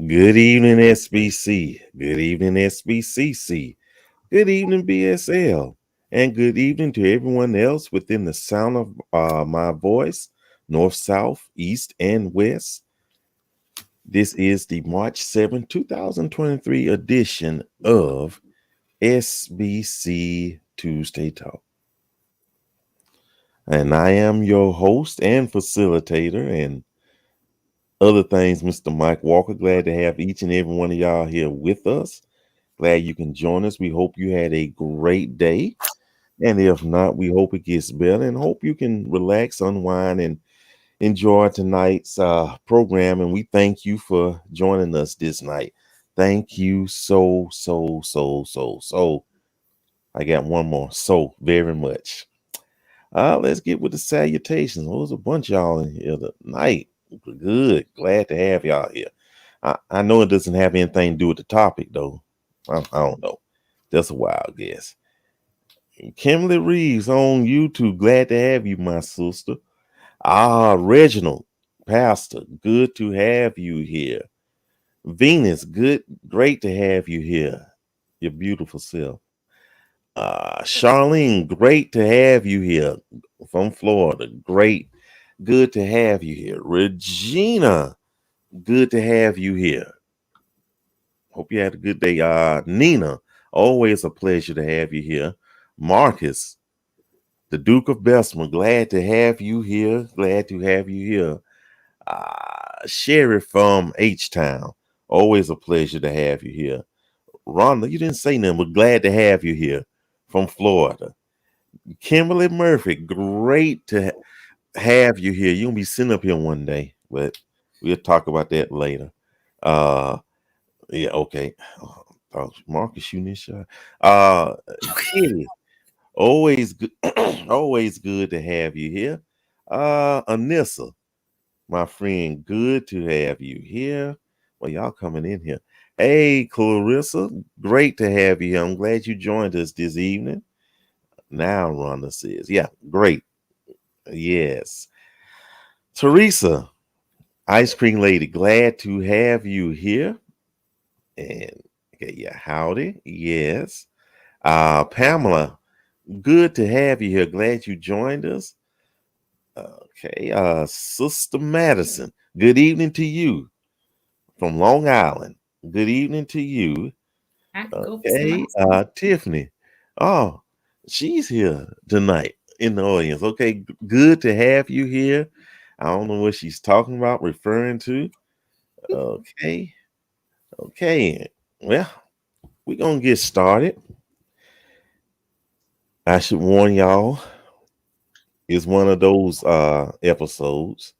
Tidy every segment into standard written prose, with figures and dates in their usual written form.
Good evening, SBC. Good evening, SBCC. Good evening, BSL. And good evening to everyone else within the sound of my voice, north, south, east, and west. This is the March 7, 2023 edition of SBC Tuesday Talk. And I am your host and facilitator and other things, Mr. Mike Walker. Glad to have each and every one of y'all here with us. Glad you can join us. We hope you had a great day. And if not, we hope it gets better and hope you can relax, unwind, and enjoy tonight's program. And we thank you for joining us this night. Thank you so. I got one more. So very much. Let's get with the salutations. Oh, there's a bunch of y'all in here tonight. Good. Glad to have y'all here. I know it doesn't have anything to do with the topic, though. I don't know. That's a wild guess. Kimberly Reeves on YouTube. Glad to have you, my sister. Reginald, Pastor. Good to have you here. Venus, great to have you here. Your beautiful self. Charlene, great to have you here from Florida. Great. Good to have you here. Regina, good to have you here. Hope you had a good day. Nina, always a pleasure to have you here. Marcus, the Duke of Bessemer, glad to have you here. Glad to have you here. Sherry from H-Town, always a pleasure to have you here. Rhonda, you didn't say nothing, but glad to have you here from Florida. Kimberly Murphy, great to have you here. You'll be sitting up here one day, but we'll talk about that later. Yeah, okay. Marcus shooting his shot. Kitty, always good, always good to have you here. Anissa, my friend, good to have you here. Well, y'all coming in here. Hey, Clarissa, great to have you here. I'm glad you joined us this evening. Now, Rhonda says, yeah, great. Yes. Teresa, Ice Cream Lady, glad to have you here. And okay, yeah, howdy. Yes. Pamela, good to have you here. Glad you joined us. Okay, Sister Madison, good evening to you from Long Island. Good evening to you. Okay, Tiffany. Oh, she's here tonight in the audience. Okay, good to have you here. I don't know what she's talking about, referring to. Okay. Well, we're going to get started. I should warn y'all, it's one of those episodes.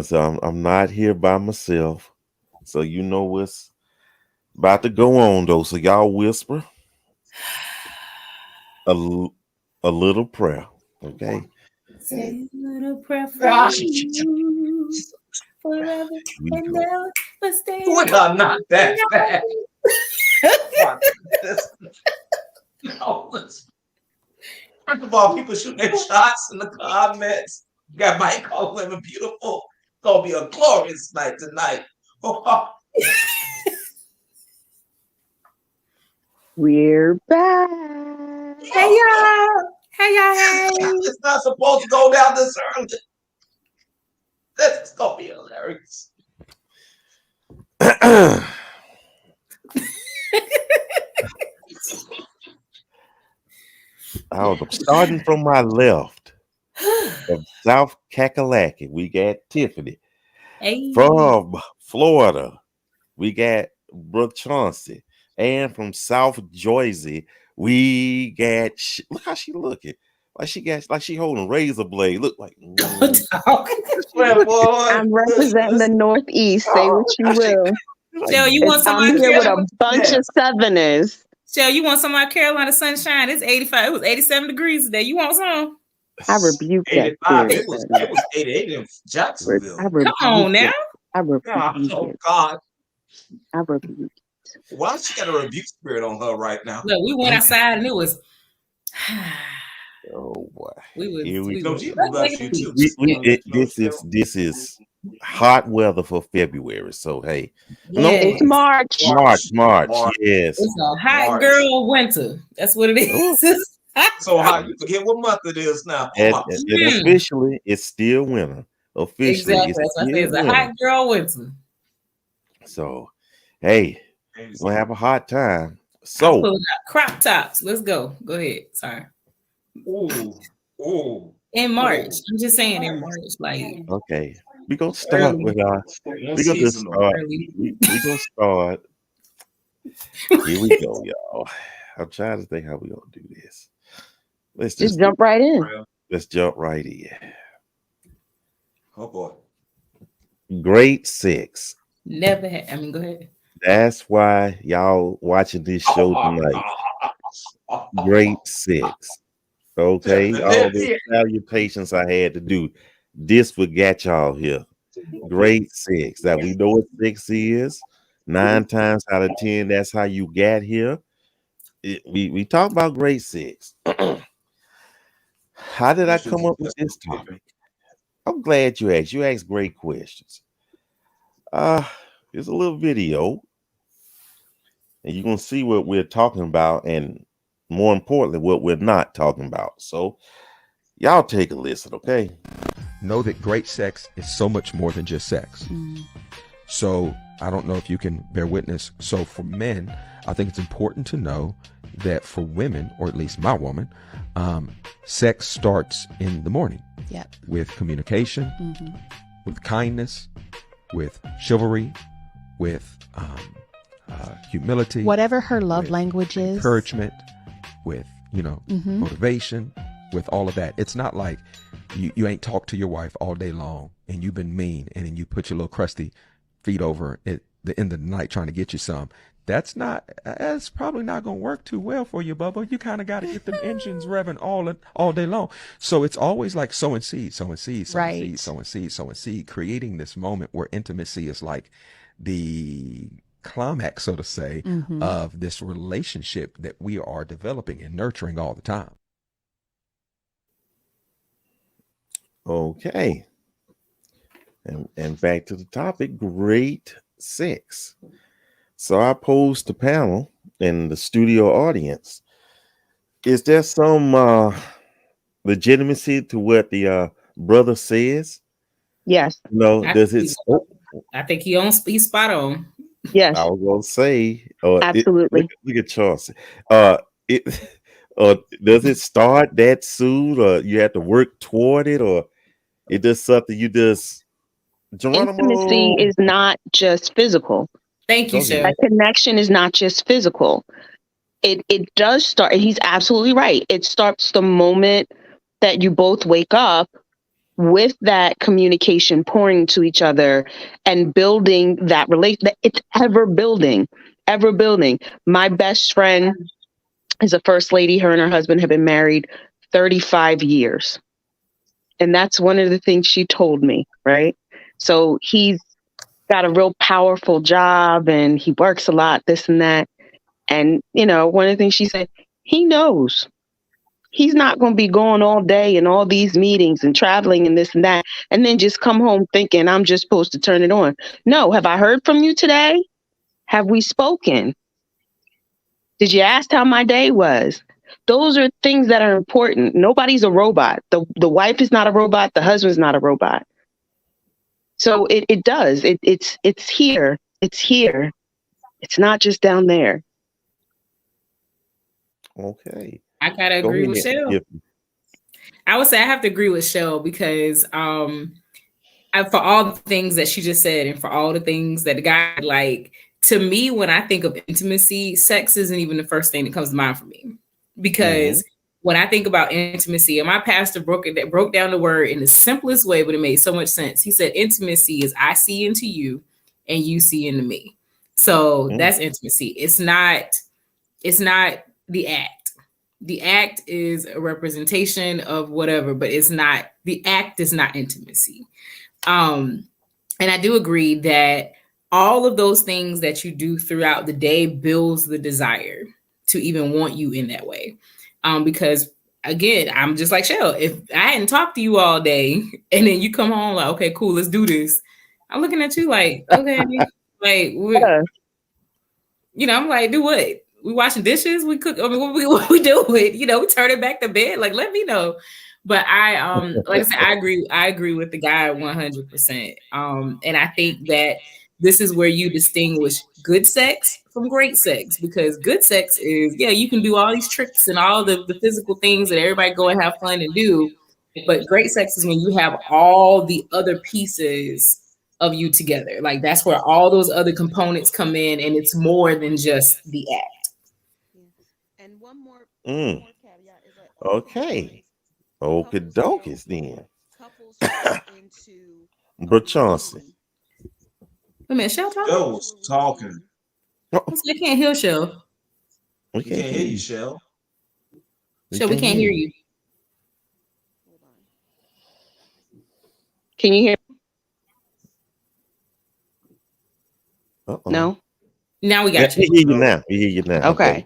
So I'm not here by myself. So you know what's about to go on, though. So y'all whisper a little prayer, okay? Say a little prayer for you. Forever and ever, but stay. Well, not that bad. No, first of all, people shooting their shots in the comments. You got Mike calling women beautiful. It's gonna be a glorious night tonight. We're back. Hey y'all. Hey. It's not supposed to go down this early. This is gonna be hilarious. Starting from my left, from South Kakalaki, we got Tiffany. Hey. From Florida, we got Brooke Chauncey. And from South Jersey, we got look how she looking. Like she holding a razor blade. Look like I'm representing the Northeast. Say what you will. Shell, you want some? I'm here with a bunch of Southerners. Shell, you want some of my Carolina sunshine? It's 85. It was 87 degrees today. You want some? I rebuke that. 85. It was 88 in Jacksonville. Come on now. I rebuke oh God. I rebuke. Why she got a rebuke spirit on her right now? Look, we went outside and it was. Oh boy! We Here we go. This is hot weather for February. So hey, no, It's March. March. March. Yes. It's a hot March. girl winter. That's what it Oh. is. So hot, you forget what month it is now. And March. officially, it's still winter. Officially, Exactly. it's That's what I say. still It's a winter. hot girl winter. So, hey, we'll have a hot time. I'm So, pulling out crop tops. Let's go. Go ahead. Sorry. Ooh. In March. I'm just saying in March. Like okay, we're gonna start with we're gonna just start. early. We're gonna start. Here we go, y'all. I'm trying to think how we're gonna do this. Let's Just jump right in. Let's jump right in. Oh boy. Grade 6. Never had. I mean, go ahead. That's why y'all watching this show tonight. Grade 6. Okay, all the salutations I had to do. This would get y'all here. Grade 6. That we know what 6 is. 9 times out of 10, that's how you got here. We talk about grade 6. How did I come up with this topic? I'm glad you asked. You asked great questions. Here's a little video, and you're gonna see what we're talking about, and more importantly, what we're not talking about. So, y'all take a listen, okay? Know that great sex is so much more than just sex. So I don't know if you can bear witness. So for men, I think it's important to know that for women, or at least my woman, sex starts in the morning. Yep. With communication, with kindness, with chivalry, with humility, Whatever her love with language is. encouragement, with motivation, with all of that. It's not like you ain't talked to your wife all day long and you've been mean, and then you put your little crusty feet over at the end of the night trying to get you some. That's probably not going to work too well for you, Bubba. You kind of got to get them engines revving all day long. So it's always like sowing seed, creating this moment where intimacy is like the climax, so to say, of this relationship that we are developing and nurturing all the time. Okay. And back to the topic, grade 6. So I posed the panel and the studio audience. Is there some legitimacy to what the brother says? Yes. Does it? I think he's spot on. Yes. I was gonna say, absolutely. Look at Charles. Does it start that soon, or you have to work toward it, or it just something you just? Intimacy is not just physical. Thank you, Shell. That connection is not just physical. It does start, and he's absolutely right. It starts the moment that you both wake up with that communication pouring to each other and building that relation. It's ever building. My best friend is a first lady. Her and her husband have been married 35 years. And that's one of the things she told me, right? So he's got a real powerful job and he works a lot, this and that. And, one of the things she said, he knows he's not going to be going all day in all these meetings and traveling and this and that, and then just come home thinking I'm just supposed to turn it on. No, have I heard from you today? Have we spoken? Did you ask how my day was? Those are things that are important. Nobody's a robot. The wife is not a robot. The husband's not a robot. So it does. It's here. It's here. It's not just down there. Okay. I gotta agree with Shell. I would say I have to agree with Shell because for all the things that she just said and for all the things that the guy like, to me, when I think of intimacy, sex isn't even the first thing that comes to mind for me. Because when I think about intimacy, and my pastor broke down the word in the simplest way, but it made so much sense. He said, intimacy is I see into you and you see into me. So that's intimacy. It's not the act. The act is a representation of whatever, but the act is not intimacy. And I do agree that all of those things that you do throughout the day builds the desire to even want you in that way. Because again, I'm just like Shell. If I hadn't talked to you all day and then you come home like, okay, cool, let's do this. I'm looking at you like, okay, like I'm like, do what? We washing dishes? We cook? I mean, what we doing? We turn it back to bed. Like, let me know. But I like I said, I agree with the guy 100%. And I think that this is where you distinguish good sex from great sex, because good sex is, you can do all these tricks and all the physical things that everybody go and have fun and do. But great sex is when you have all the other pieces of you together. Like, that's where all those other components come in, and it's more than just the act. And one more caveat is that okay. Okie dokies then. Couples fall into But Chauncey. Wait a minute, Shell talking? Joe was talking. I can't hear Shell. We can't hear you, Shell. Shell, we can't hear you. Can you hear? Uh-oh. No. Now we got you. We hear you now. Okay.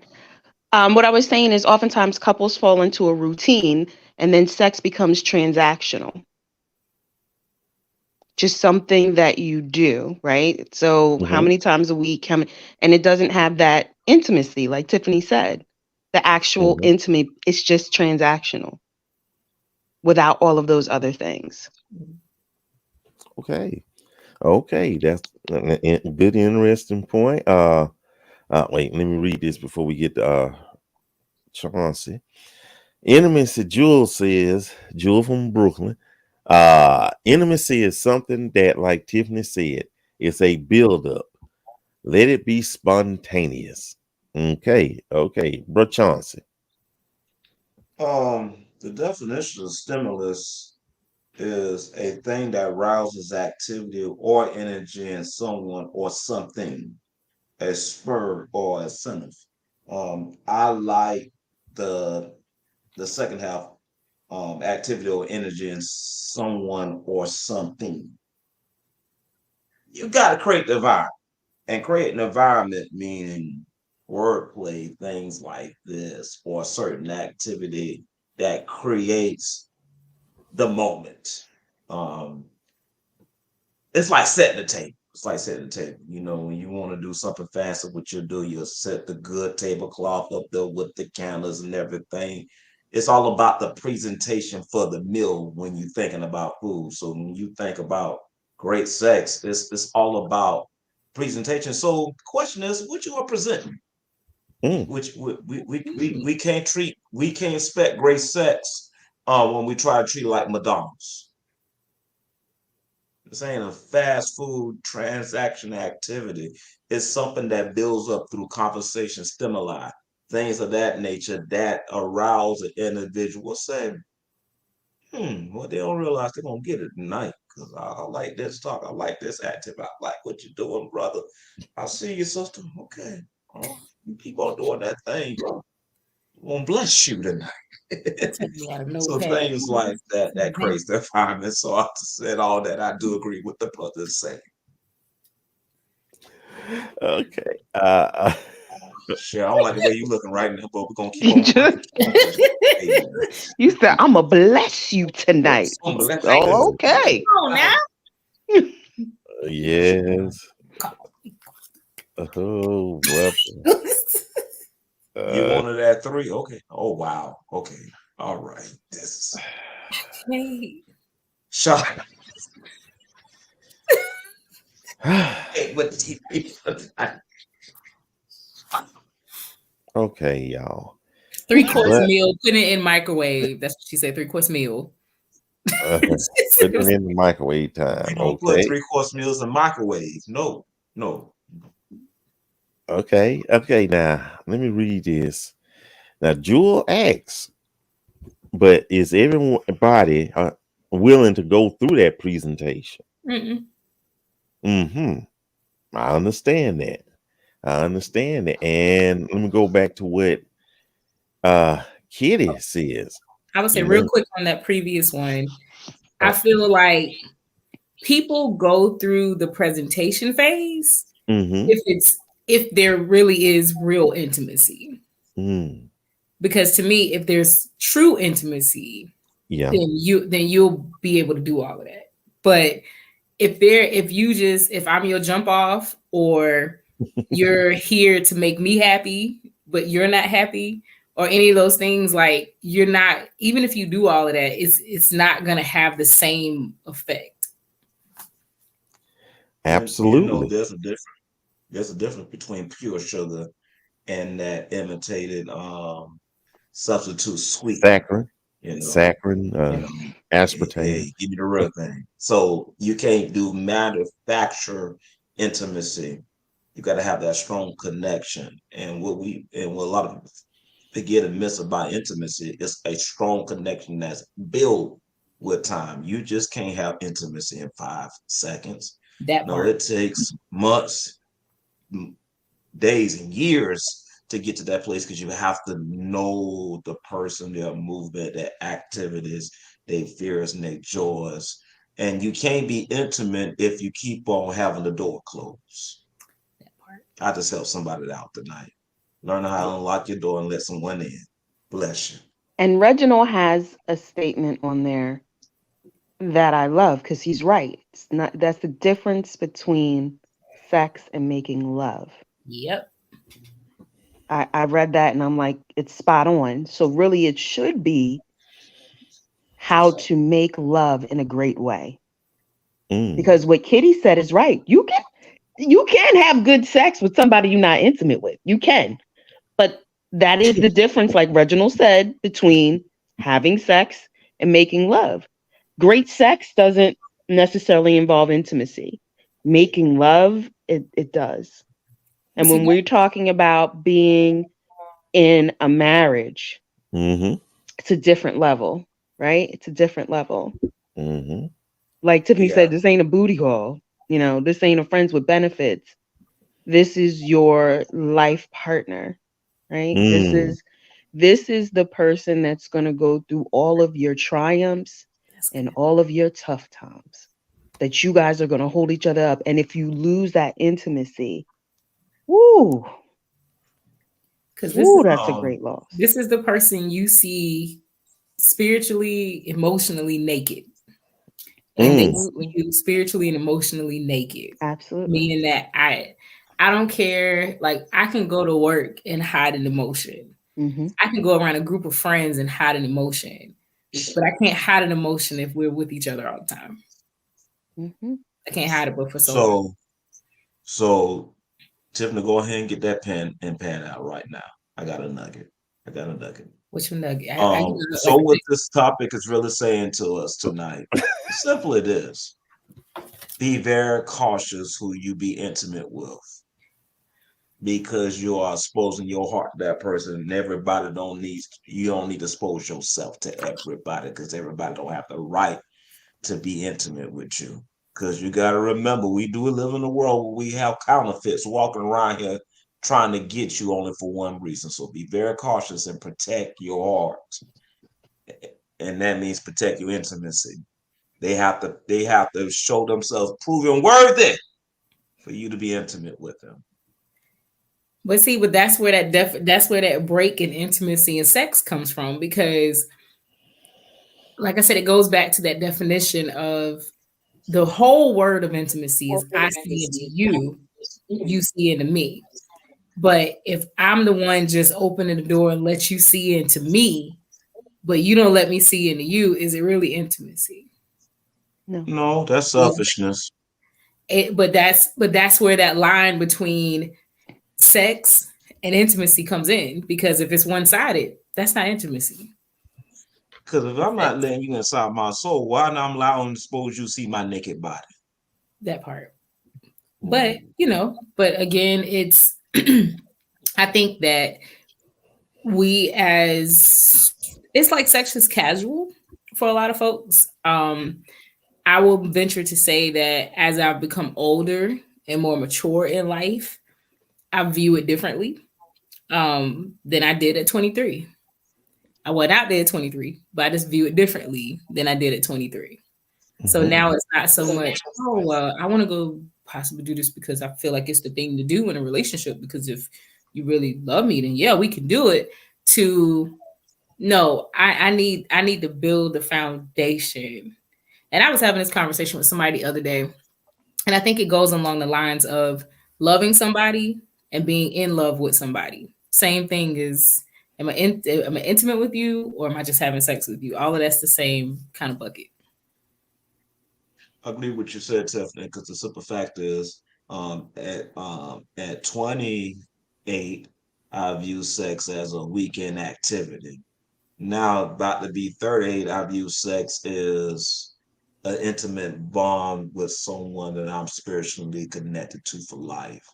What I was saying is oftentimes couples fall into a routine and then sex becomes transactional. Just something that you do, right? So how many times a week? And it doesn't have that intimacy, like Tiffany said. The actual intimate, it's just transactional without all of those other things. Okay, that's a good, interesting point. Wait, let me read this before we get to Chauncey. Intimacy, Jewel from Brooklyn. Intimacy is something that, like Tiffany said, it's a build-up. Let it be spontaneous. Okay, bro, Chauncey. The definition of stimulus is a thing that rouses activity or energy in someone or something, a spur or incentive. I like the second half, activity or energy in someone or something. You got to create the environment, and create an environment meaning wordplay, things like this, or a certain activity that creates the moment. It's like setting the table. When you want to do something fancy, what you'll set the good tablecloth up there with the candles and everything. It's all about the presentation for the meal when you're thinking about food. So when you think about great sex, it's all about presentation. So the question is, what you are presenting? Which we can't expect great sex when we try to treat it like McDonald's. This ain't a fast food transaction activity. It's something that builds up through conversation, stimuli, things of that nature that arouse an individual. Say, well, they don't realize they're gonna get it tonight, because I like this talk, I like this activity, I like what you're doing, brother. I see you, sister. Okay, you keep on doing that thing, bro. Won't bless you tonight. So things like that creates the environment. So I said all that. I do agree with the brothers saying. Okay. Sure, I don't like the way you looking right now, but we're gonna keep on. You said, I'm gonna bless you tonight. Oh, okay. Oh, now. Yes. Oh, well. You wanted that 3? Okay. Oh wow. Okay. All right. This Hey. shot. Hey, what Okay, y'all. 3-course meal. Put it in microwave. That's what she said. 3-course meal. Put it in the microwave time. You don't put 3-course meals in microwave. No. Okay. Now let me read this. Now, Jewel asks, but is everybody willing to go through that presentation? I understand that. And let me go back to what Kitty says. I would say real quick on that previous one. I feel like people go through the presentation phase if there really is real intimacy. Because to me, if there's true intimacy, then you'll be able to do all of that. But if I'm your jump off, or you're here to make me happy, but you're not happy, or any of those things, like, you're not, even if you do all of that, it's not gonna have the same effect. Absolutely. There's a difference between pure sugar and that imitated substitute sweet. Saccharin, You know, aspartame. hey, give me the real thing. So you can't do manufacture intimacy. You got to have that strong connection. And what a lot of people forget and miss about intimacy is a strong connection that's built with time. You just can't have intimacy in 5 seconds. It takes months, days, and years to get to that place, because you have to know the person, their movement, their activities, their fears and their joys. And you can't be intimate if you keep on having the door closed. I just helped somebody out tonight. Learn how to unlock your door and let someone in. Bless you. And Reginald has a statement on there that I love, because he's right. That's the difference between sex and making love. Yep. I read that and I'm like, it's spot on. So really it should be how to make love in a great way. Because what Kitty said is right. You can have good sex with somebody you're not intimate with. You can. But that is the difference, like Reginald said, between having sex and making love. Great sex doesn't necessarily involve intimacy. Making love, it does. And when we're talking about being in a marriage, it's a different level, right? It's a different level. Like Tiffany said, this ain't a booty call. This ain't a friends with benefits. This is your life partner, right? This is the person that's going to go through all of your triumphs and all of your tough times, that you guys are going to hold each other up. And if you lose that intimacy, that's a great loss. This is the person you see spiritually, emotionally naked. And they see you spiritually and emotionally naked. Absolutely. Meaning that I don't care. Like, I can go to work and hide an emotion. I can go around a group of friends and hide an emotion. But I can't hide an emotion if we're with each other all the time. I can't hide it, but for so long. So Tiffany, go ahead and get that pen and pad out right now. I got a nugget. Which nugget? So what this topic is really saying to us tonight, simple it is. Be very cautious who you be intimate with, because you are exposing your heart to that person. And everybody you don't need to expose yourself to everybody, because everybody don't have the right to be intimate with you. Because you got to remember, we do live in a world where we have counterfeits walking around here trying to get you only for one reason. So be very cautious and protect your heart. And that means protect your intimacy. They have to show themselves proven worthy for you to be intimate with them. But see, that's where that break in intimacy and sex comes from, because, like I said, it goes back to that definition of the whole word of intimacy is I see into you, you see into me. But if I'm the one just opening the door and let you see into me, but you don't let me see into you, is it really intimacy? No, that's selfishness. But that's where that line between sex and intimacy comes in, because if it's one-sided, that's not intimacy. Because if I'm not letting you inside my soul, why not allowing to suppose you see my naked body? That part. But again, it's I think that it's like sex is casual for a lot of folks. I will venture to say that as I've become older and more mature in life, I view it differently than I did at 23. I went out there at 23, but I just view it differently than I did at 23. So now it's not so much, I want to go possibly do this because I feel like it's the thing to do in a relationship, because if you really love me, then yeah, we can do it. No, I need to build the foundation. And I was having this conversation with somebody the other day, And I think it goes along the lines of loving somebody and being in love with somebody. Same thing is, am I intimate with you, or am I just having sex with you? All of that's the same kind of bucket. I agree with what you said, Tiffany, because the simple fact is, at 28, I view sex as a weekend activity. Now, about to be 38, I view sex as an intimate bond with someone that I'm spiritually connected to for life.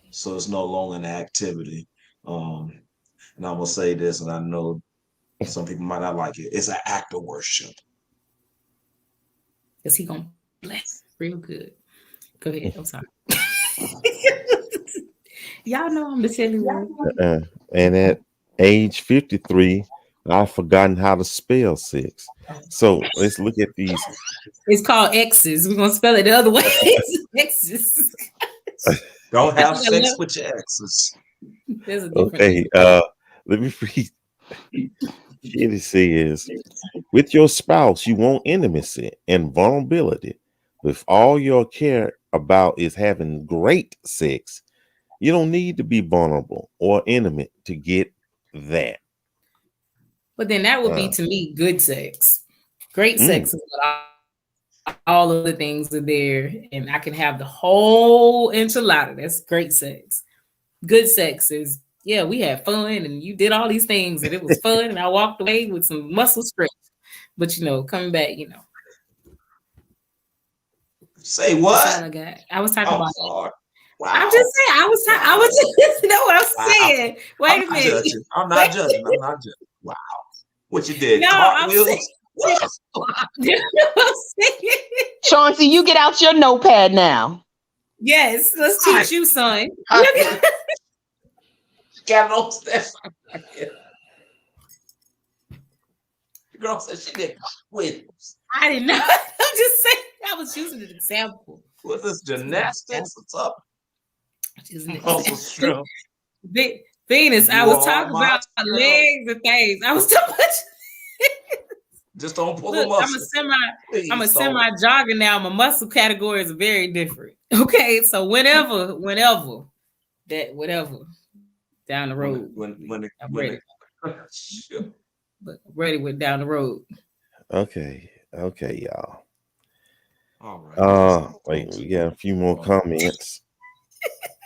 So it's no longer an activity. And I'm gonna say this, and I know some people might not like it. It's an act of worship. Is he gonna bless real good? Go ahead. I'm sorry. Y'all know I'm the silly one. And at age 53, I've forgotten how to spell sex. So let's look at these. It's called X's. We're gonna spell it the other way. X's. Don't have sex with your exes. Okay, let me read. Kitty says, with your spouse, you want intimacy and vulnerability. If all you care about is having great sex, you don't need to be vulnerable or intimate to get that. But then that would be, to me, good sex. Great sex is what all of the things are there, and I can have the whole enchilada. That's great sex. Good sex is, yeah, we had fun and you did all these things and it was fun and I walked away with some muscle stretch. But coming back, Say what? That's all I got. I was talking about Wow. I'm just saying, I was just know what I'm saying. Wait a minute. I'm not judging. Wow. What you did? No, cartwheels? Chauncey, you get out your notepad now. Yes, let's teach you, son. Got no steps. The girl said she did cartwheels. I didn't know. I'm just saying. I was using an example. What's this, gymnastics? What's up? Venus, I was talking about legs and things. I was talking about. Just don't pull them up. I'm a semi jogger now. My muscle categories are very different. Okay, so whatever down the road. I'm ready. But ready with down the road. Okay, y'all. All right. Wait, we got a few more comments.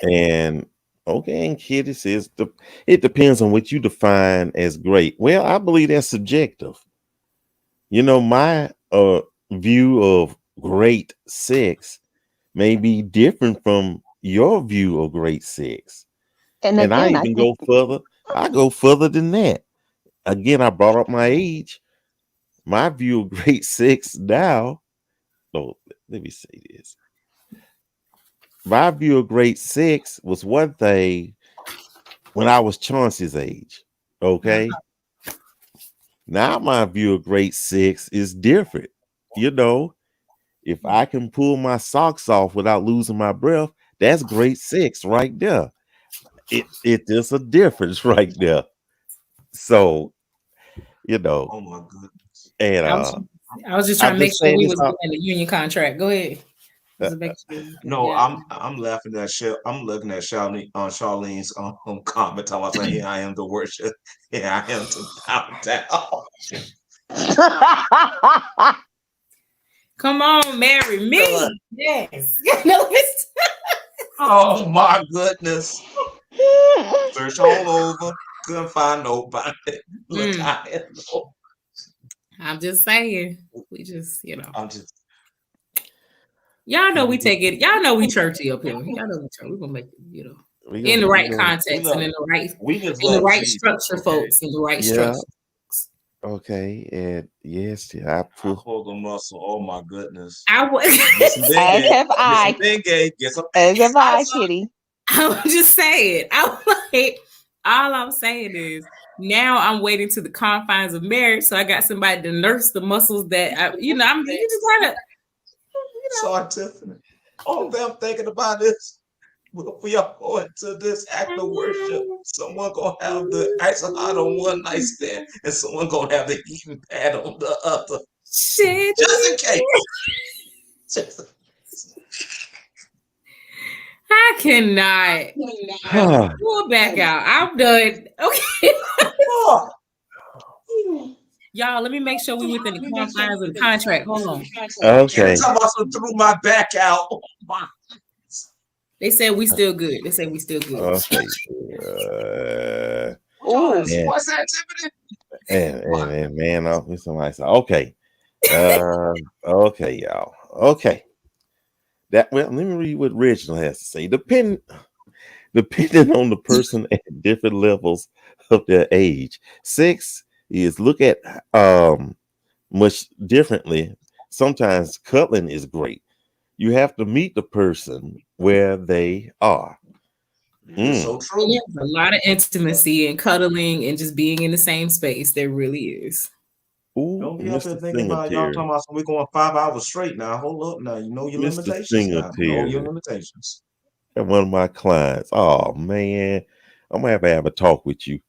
And Kitty says it depends on what you define as great. Well, I believe that's subjective. My view of great sex may be different from your view of great sex. And again, I even go further. I go further than that. Again, I brought up my age. My view of great sex now. No, let me say this. My view of great sex was one thing when I was Chauncey's age. Okay. Now my view of great sex is different. If I can pull my socks off without losing my breath, that's great sex right there. There's a difference right there. So, Oh my goodness. And I was just trying to make sure we was doing the union contract. Go ahead. No, I'm laughing at I'm looking at Charlene's comment. I was saying, "Here I am to worship. Here I am to bow down." Come on, marry me. Yes. Oh my goodness. Search all over. Couldn't find nobody. Look, I'm just saying. We just, I'm just. Y'all know we take it. Y'all know we churchy up here. Y'all know we church. We're gonna make it, in the right context and in the right structure, folks. In the right structure. Okay, and yes, I pulled the muscle. Oh my goodness! As have I. As have I, Kitty. I'm just saying. All I'm saying is now I'm waiting to the confines of marriage, so I got somebody to nurse the muscles that you just gotta. Sorry, Tiffany. All I'm thinking about is we are going to this act of worship. Someone gonna have the ice hot on one nightstand, and someone gonna have the heating pad on the other. Shit. Just in case. cannot. Pull back out. I'm done. Okay. Y'all, let me make sure we within the confines of the contract. Hold on. Okay. Somebody threw my back out. They said we still good. They say we still good. Okay. What's activity? And man off with somebody said, okay. Okay, y'all. Okay. Let me read what Reginald has to say. Depending on the person at different levels of their age, sex is looked at much differently. Sometimes cuddling is great. You have to meet the person where they are. So true. There's a lot of intimacy and cuddling and just being in the same space. There really is. Ooh, don't be up there thinking about y'all talking about we're going 5 hours straight now. Hold up now. You know your limitations now. Know your limitations. And one of my clients. Oh man, I'm gonna have a talk with you.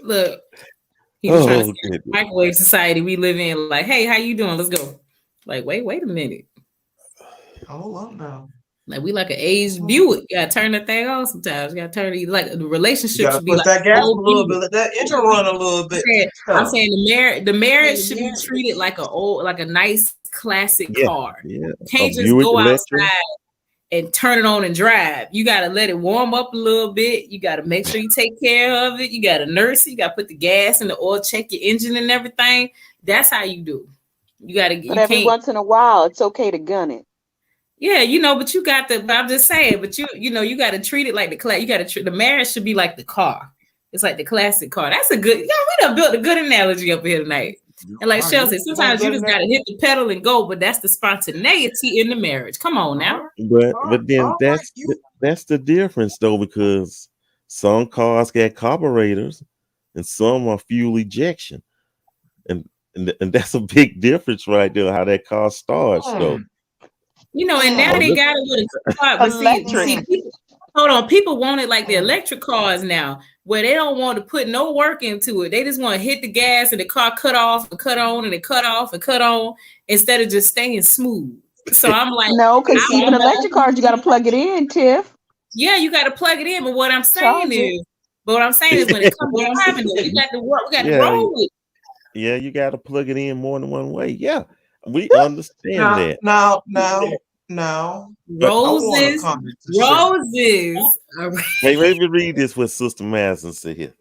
Look, he was trying to say the microwave society we live in. Like, hey, how you doing? Let's go. Like, wait a minute. Hold up now. Like we like an aged Buick. You gotta turn that thing on sometimes. You gotta turn it like the relationship should be put like that gas a little bit, let that engine run a little bit. I'm saying the marriage should be treated like a nice classic car. Yeah. You can't just go outside and turn it on and drive. You gotta let it warm up a little bit. You gotta make sure you take care of it. You gotta nurse it. You gotta put the gas and the oil, check your engine and everything. That's how you do. You gotta. But every once in a while, it's okay to gun it. Yeah, but you got but I'm just saying, but you got to treat it like the marriage should be like the car. It's like the classic car. That's a good, we done built a good analogy up here tonight. And like Shell said, sometimes you just got to hit the pedal and go, but that's the spontaneity in the marriage. Come on now. But then that's the difference though, because some cars got carburetors and some are fuel ejection. And that's a big difference right there, how that car starts though. And now they got it with a car. But see, hold on. People want it like the electric cars now, where they don't want to put no work into it. They just want to hit the gas and the car cut off and cut on and it cut off and cut on instead of just staying smooth. So I'm like, no, because even electric cars, you got to plug it in, Tiff. Yeah, you got to plug it in. But what I'm saying is when it comes to driving it, we got to work. We got to roll with it. Yeah, you got to plug it in more than one way. Yeah. We understand that. Now. Roses. Hey, let me read this what Sister Madison said here.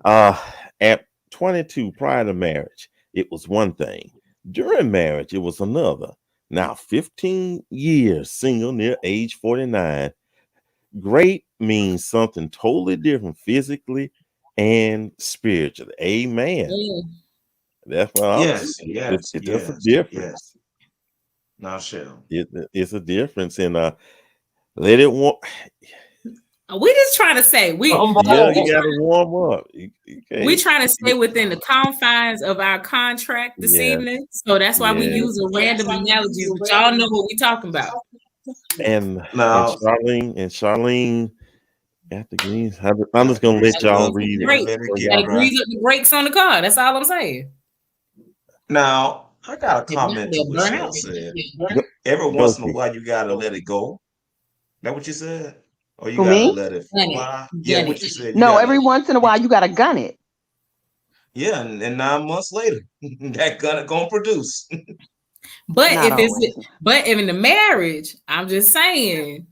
At 22, prior to marriage, it was one thing. During marriage, it was another. Now, 15 years single, near age 49. Great means something totally different physically and spiritually. Amen. That's what I'm saying. It's a difference. Yes. Now, Shell. It's a difference in let it warm. We just trying to say you gotta warm up. We trying to stay within the confines of our contract this evening, so that's why we use a random analogy. But y'all know what we talking about. And Charlene at the greens. I'm just gonna let y'all read it. Gotta grease up the brakes on the car. That's all I'm saying. Now, I got a comment to what Shell said. Every once in a while, you gotta let it go. That what you said? Or you gotta let it fly? Yeah, what you said. No, every once in a while, you gotta gun it. Yeah, and 9 months later, that gun gonna produce. But if in the marriage, I'm just saying,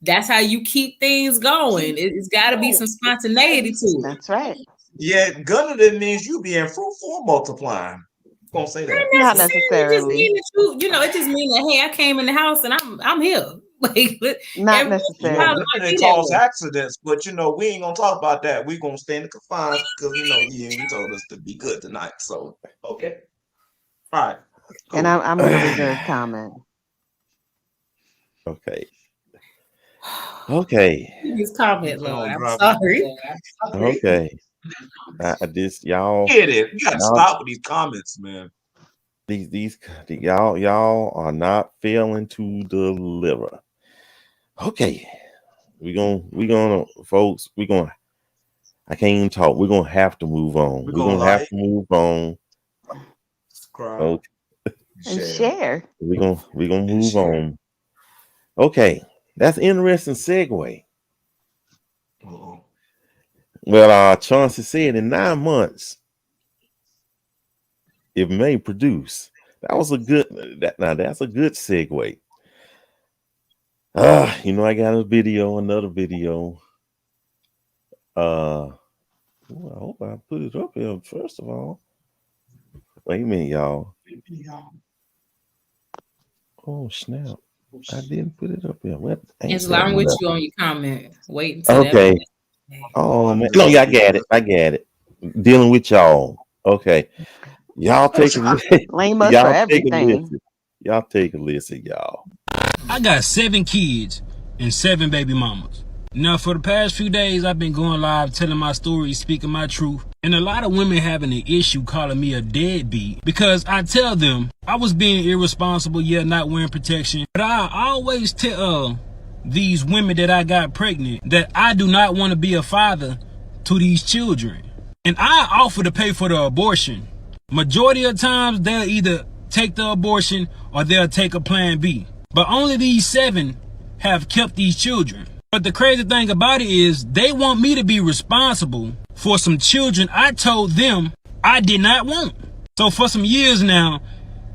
that's how you keep things going. It's got to be some spontaneity to it. That's right. Yeah, gunning it means you being fruitful or multiplying. Gonna say that. Not necessarily. It just means that hey, I came in the house and I'm here. Like not necessarily. It cause accidents, but we ain't gonna talk about that. We gonna stay in the confines because you told us to be good tonight. So okay, all right. Cool. And I'm gonna reserve comment. Okay. His comment, Lord. I'm sorry. Okay. Y'all get it. You gotta stop with these comments, man. These y'all are not failing to deliver. Okay. We're gonna folks, I can't even talk. We're gonna have to move on. We're gonna have to move on. Subscribe. And share. We're gonna move on. Okay, that's interesting segue. Uh-oh. Well, Chauncey said in 9 months it may produce. That was a good. That's a good segue. I got another video. I hope I put it up here first of all. Wait a minute, y'all. Oh snap! I didn't put it up here. What? It's along with you on your comment. Wait until Okay. that. Oh man. No, yeah, I got it. Dealing with y'all. Okay. Y'all take a listen. Blame us for everything. Y'all take a listen, y'all. I got 7 kids and 7 baby mamas. Now, for the past few days, I've been going live telling my story, speaking my truth. And a lot of women having an issue calling me a deadbeat because I tell them I was being irresponsible, not wearing protection. But I always tell these women that I got pregnant that I do not want to be a father to these children. And I offer to pay for the abortion. Majority of times, they'll either take the abortion or they'll take a plan B. But only these 7 have kept these children. But the crazy thing about it is they want me to be responsible for some children I told them I did not want. So for some years now,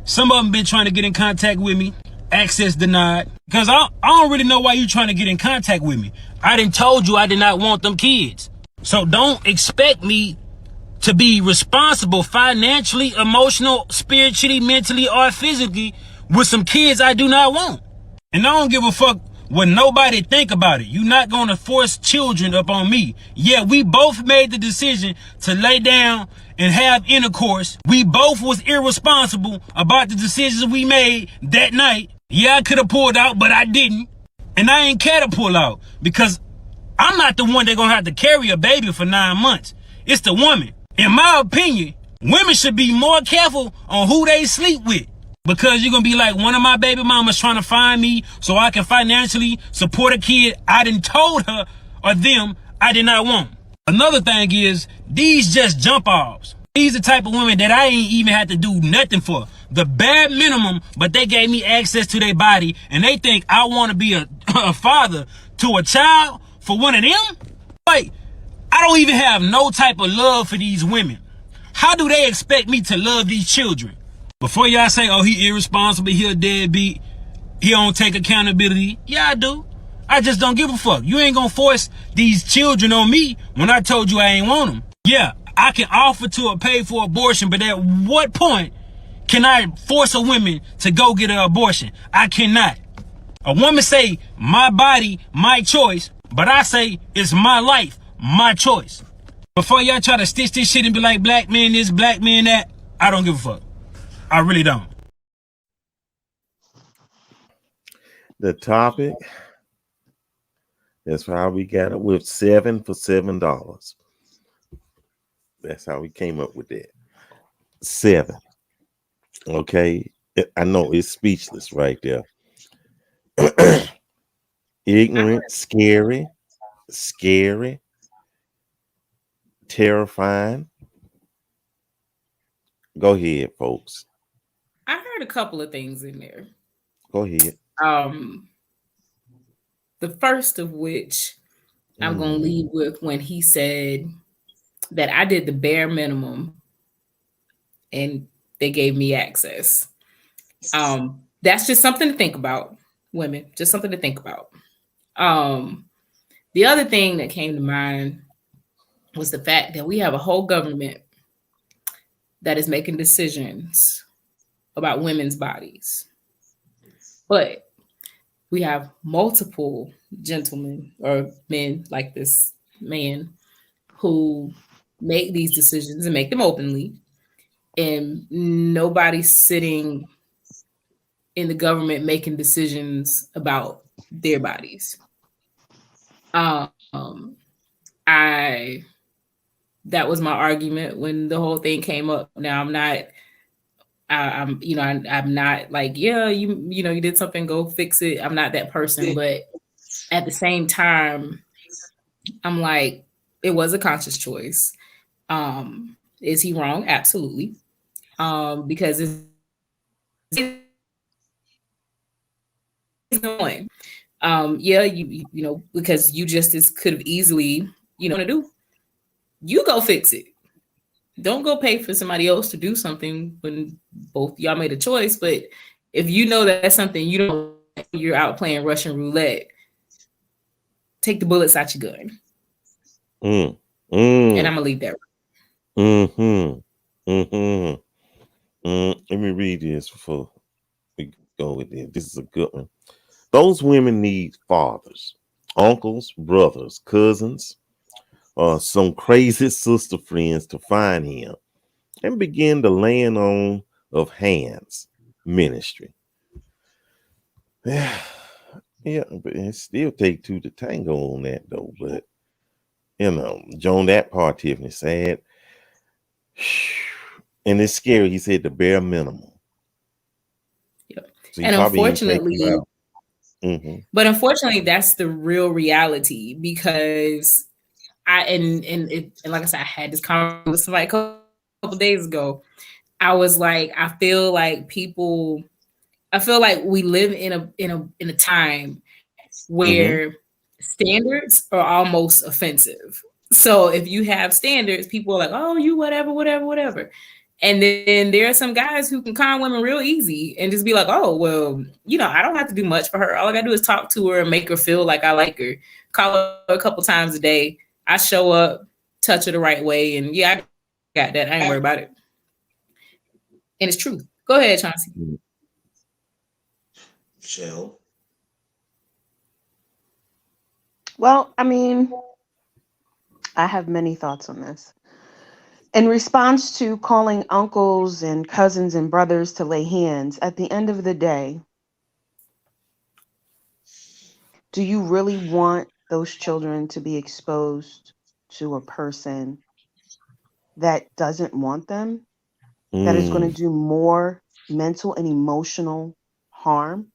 some of them been trying to get in contact with me, access denied. Because I don't really know why you trying to get in contact with me. I done told you I did not want them kids. So don't expect me to be responsible financially, emotional, spiritually, mentally, or physically with some kids I do not want. And I don't give a fuck what nobody think about it. You're not going to force children up on me. Yeah, we both made the decision to lay down and have intercourse. We both was irresponsible about the decisions we made that night. Yeah, I could have pulled out, but I didn't. And I ain't care to pull out because I'm not the one that's going to have to carry a baby for 9 months. It's the woman. In my opinion, women should be more careful on who they sleep with. Because you're going to be like, one of my baby mamas trying to find me so I can financially support a kid I done told her or them I did not want. Another thing is, these just jump offs. These the type of women that I ain't even had to do nothing for. The bare minimum, but they gave me access to their body and they think I want to be a father to a child for one of them? Like, I don't even have no type of love for these women. How do they expect me to love these children? Before y'all say, oh, he irresponsible, he a deadbeat, he don't take accountability. Yeah, I do. I just don't give a fuck. You ain't gonna force these children on me when I told you I ain't want them. Yeah, I can offer to pay for abortion, but at what point can I force a woman to go get an abortion? I cannot. A woman say, my body, my choice, but I say, it's my life, my choice. Before y'all try to stitch this shit and be like, black man this, black man that, I don't give a fuck. I really don't. The topic, that's how we got it with 7 for $7. That's how we came up with that. 7. Okay. I know it's speechless right there. Ignorant, scary, terrifying. Go ahead, folks. I heard a couple of things in there. Go ahead. The first of which I'm going to lead with when he said that I did the bare minimum and they gave me access. That's just something to think about, women. Just something to think about. The other thing that came to mind was the fact that we have a whole government that is making decisions about women's bodies. But we have multiple gentlemen or men like this man who make these decisions and make them openly. And nobody's sitting in the government making decisions about their bodies. That was my argument when the whole thing came up. Now I'm not like, yeah, you did something, go fix it. I'm not that person, but at the same time, I'm like, it was a conscious choice. Is he wrong? Absolutely. Because going. Yeah, you know, because you just as could have easily, you know, to do. You go fix it. Don't go pay for somebody else to do something when both y'all made a choice. But if you know that's something you don't, you're out playing Russian roulette. Take the bullets out your gun. And I'm gonna leave that. Let me read this before we go with this. This is a good one. Those women need fathers, uncles, brothers, cousins, or some crazy sister friends to find him and begin the laying on of hands ministry. Yeah, but it still take two to tango on that though. But you know, Joan, that part, Tiffany said, and it's scary. He said the bare minimum. Yep. So and unfortunately, mm-hmm. But unfortunately, that's the real reality because and like I said, I had this conversation with somebody a couple days ago. I was like, I feel like we live in a time where standards are almost offensive. So if you have standards, people are like, oh, you whatever. And then there are some guys who can con women real easy and just be like, oh, well, you know, I don't have to do much for her. All I gotta do is talk to her and make her feel like I like her. Call her a couple times a day. I show up, touch her the right way, and yeah, I got that. I ain't worried about it. And it's true. Go ahead, Chauncey. Michelle. Well, I mean, I have many thoughts on this. In response to calling uncles and cousins and brothers to lay hands, at the end of the day, do you really want those children to be exposed to a person that doesn't want them, that is going to do more mental and emotional harm?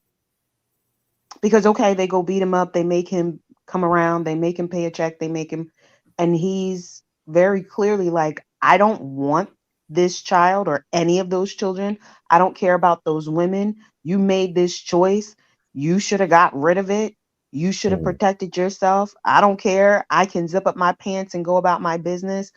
Because, okay, they go beat him up, they make him come around, they make him pay a check, they make him, and he's very clearly like, I don't want this child or any of those children. I don't care about those women. You made this choice. You should have got rid of it. You should have protected yourself. I don't care. I can zip up my pants and go about my business.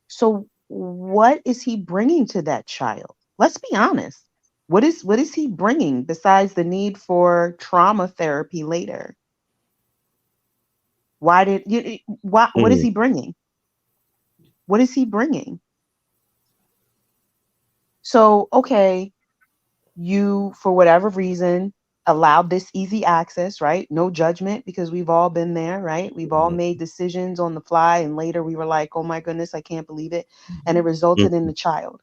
So what is he bringing to that child? Let's be honest. What is he bringing besides the need for trauma therapy later? What is he bringing? What is he bringing? So, okay, you, for whatever reason, allowed this easy access, right? No judgment, because we've all been there, right? We've all made decisions on the fly, and later we were like, oh my goodness, I can't believe it. And it resulted in the child.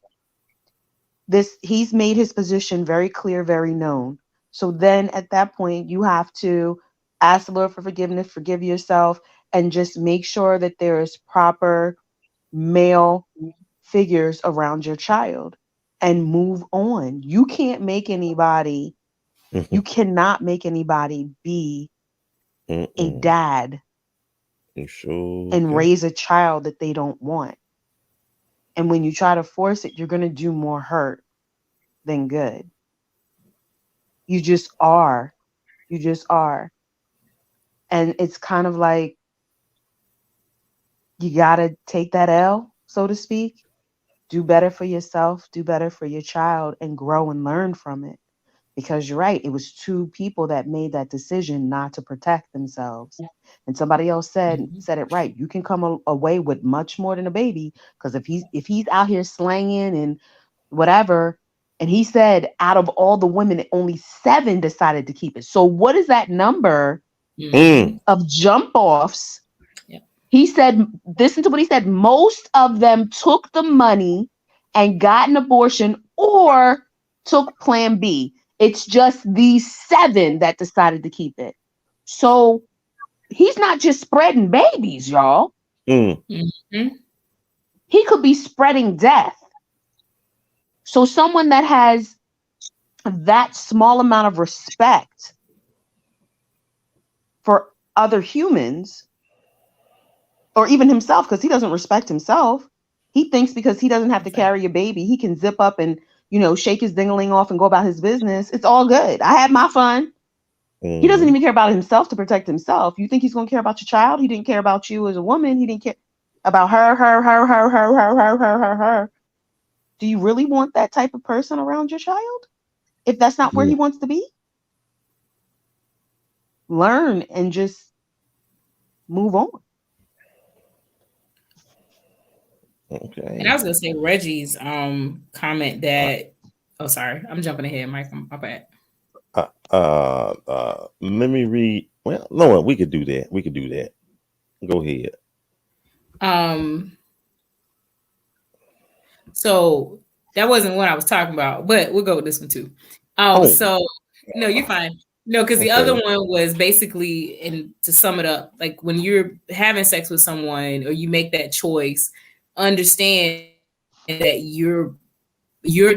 He's made his position very clear, very known. So then at that point, you have to ask the Lord for forgiveness, forgive yourself, and just make sure that there is proper male figures around your child and move on. You can't make anybody, you cannot make anybody be a dad and raise a child that they don't want. And when you try to force it, you're going to do more hurt than good. You just are. You just are. And it's kind of like you got to take that L, so to speak. Do better for yourself, do better for your child, and grow and learn from it. Because you're right, it was two people that made that decision not to protect themselves. And somebody else said it right. You can come away with much more than a baby, because if he's out here slanging and whatever, and he said out of all the women, only 7 decided to keep it. So what is that number of jump offs? He said, listen to what he said. Most of them took the money and got an abortion or took plan B. It's just these 7 that decided to keep it. So he's not just spreading babies, y'all. He could be spreading death. So someone that has that small amount of respect for other humans, or even himself, because he doesn't respect himself. He thinks because he doesn't have to carry a baby, he can zip up and, shake his ding-a-ling off and go about his business. It's all good. I had my fun. He doesn't even care about himself to protect himself. You think he's going to care about your child? He didn't care about you as a woman. He didn't care about her. Do you really want that type of person around your child? If that's not where he wants to be? Learn and just move on. Okay. And I was gonna say Reggie's comment that sorry, I'm jumping ahead, Mike. My bad. Let me read. Well, no, we could do that. Go ahead. So that wasn't what I was talking about, but we'll go with this one too. So no, you're fine. No, because the other one was basically, and to sum it up, like when you're having sex with someone or you make that choice, understand that you're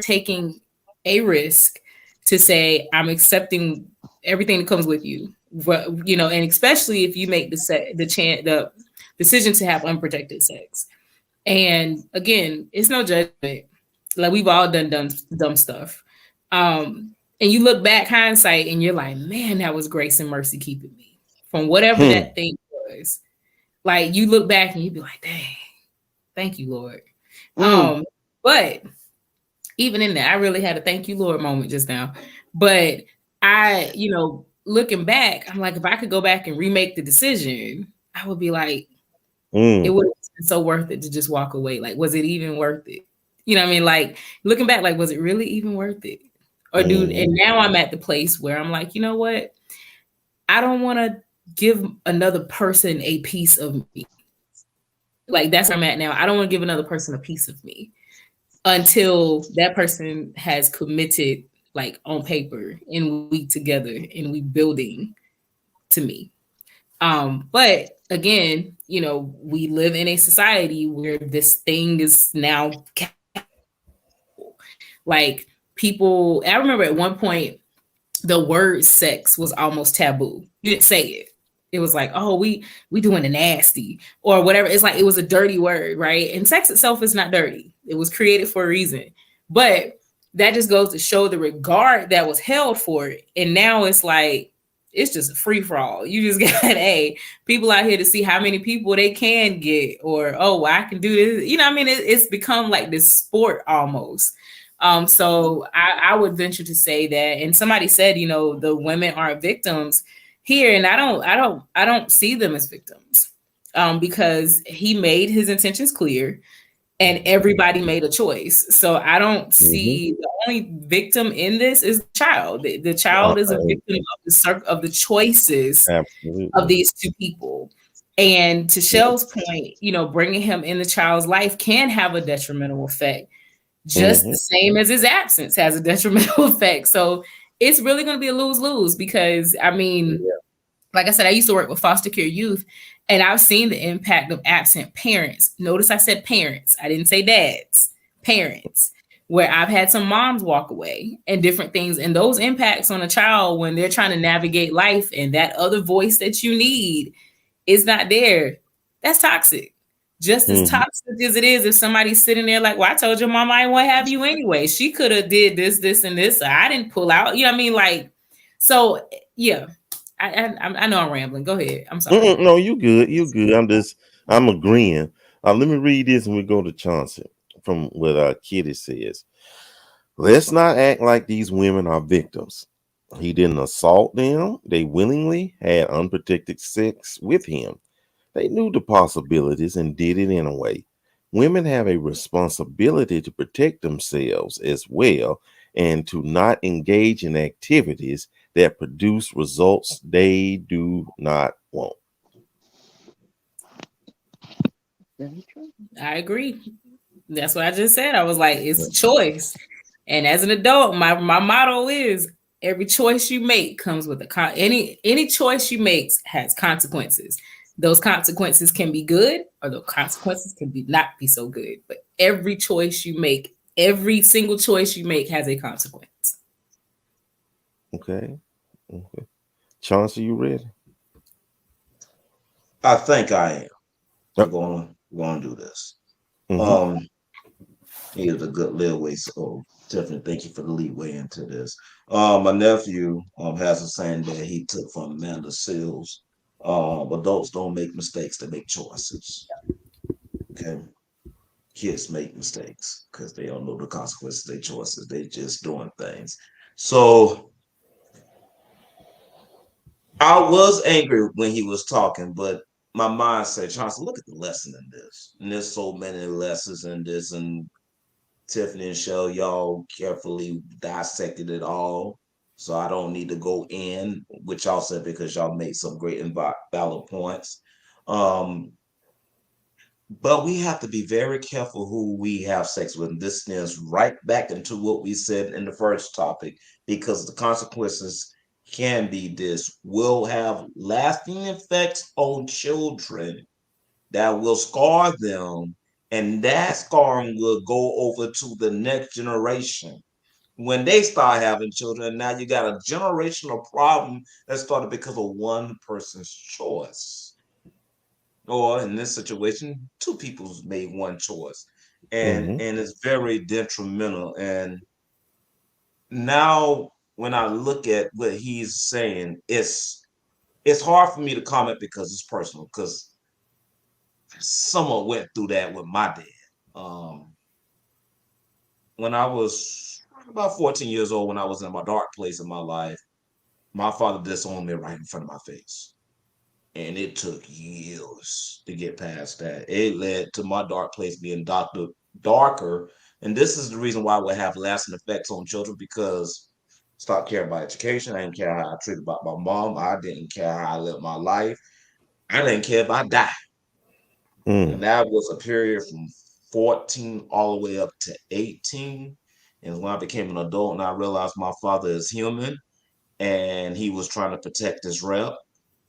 taking a risk to say, I'm accepting everything that comes with you. But, you know, and especially if you make the decision to have unprotected sex. And again, it's no judgment. Like we've all done dumb stuff. And you look back hindsight and you're like, man, that was grace and mercy keeping me from whatever that thing was. Like you look back and you'd be like, dang, thank you, Lord. But even in that, I really had a thank you, Lord moment just now. But I, you know, looking back, I'm like, if I could go back and remake the decision, I would be like, it would have been so worth it to just walk away. Like, was it even worth it? You know what I mean? Like looking back, like, was it really even worth it? Or and now I'm at the place where I'm like, you know what? I don't want to give another person a piece of me. Like that's where I'm at now. I don't want to give another person a piece of me until that person has committed, like on paper, and we together and we building to me. But again, you know, we live in a society where this thing is now like people. I remember at one point the word sex was almost taboo. You didn't say it. It was like, oh, we doing the nasty or whatever. It's like it was a dirty word, right? And sex itself is not dirty. It was created for a reason. But that just goes to show the regard that was held for it. And now it's like, it's just a free for all. You just got people out here to see how many people they can get, or oh, well, I can do this. You know what I mean? It's become like this sport almost. So I would venture to say that, and somebody said, you know, the women aren't victims here, and I don't see them as victims, because he made his intentions clear, and everybody made a choice. So I don't see the only victim in this is the child. The child is a victim of the choices of these two people. And to Shell's point, you know, bringing him in the child's life can have a detrimental effect. Just the same as his absence has a detrimental effect. So it's really going to be a lose-lose because, I mean, like I said, I used to work with foster care youth, and I've seen the impact of absent parents. Notice I said parents. I didn't say dads. Parents. Where I've had some moms walk away and different things. And those impacts on a child when they're trying to navigate life and that other voice that you need is not there. That's toxic. Just as toxic as it is if somebody's sitting there like, well, I told your mama I won't have you anyway. She could have did this, this, and this. I didn't pull out. You know what I mean? Like, so yeah. I know I'm rambling. Go ahead. I'm sorry. No, you good. You good. I'm agreeing. Let me read this and we go to Chauncey from what Kitty says. Let's not act like these women are victims. He didn't assault them. They willingly had unprotected sex with him. They knew the possibilities and did it anyway. Women have a responsibility to protect themselves as well and to not engage in activities that produce results they do not want. I agree. That's what I just said. I was like, it's a choice. And as an adult, my motto is every choice you make comes with any choice you make has consequences. Those consequences can be good or the consequences can not be so good. But every choice you make, every single choice you make has a consequence. Okay. Chauncey, you ready? I think I am. I'm going to do this. He is a good little way so. Tiffany, thank you for the leeway into this. My nephew has a saying that he took from Amanda Seals. Adults don't make mistakes; they make choices. Okay, kids make mistakes because they don't know the consequences of their choices. They just doing things. So I was angry when he was talking, but my mind said, Chauncey, look at the lesson in this. And there's so many lessons in this, and Tiffany and Shell, y'all carefully dissected it all. So I don't need to go in, which y'all said because y'all made some great and valid points. Um, but we have to be very careful who we have sex with. And this stems right back into what we said in the first topic, because the consequences can be this will have lasting effects on children that will scar them, and that scarring will go over to the next generation. When they start having children, now you got a generational problem that started because of one person's choice. Or in this situation, two people made one choice. And it's very detrimental. And now when I look at what he's saying, it's hard for me to comment because it's personal, because someone went through that with my dad. Um, when I was about 14 years old, when I was in my dark place in my life, my father disowned me right in front of my face. And it took years to get past that. It led to my dark place being darker. And this is the reason why we have lasting effects on children, because stop caring about education. I didn't care how I treated about my mom. I didn't care how I lived my life. I didn't care if I died. And that was a period from 14 all the way up to 18. And when I became an adult and I realized my father is human and he was trying to protect his rep,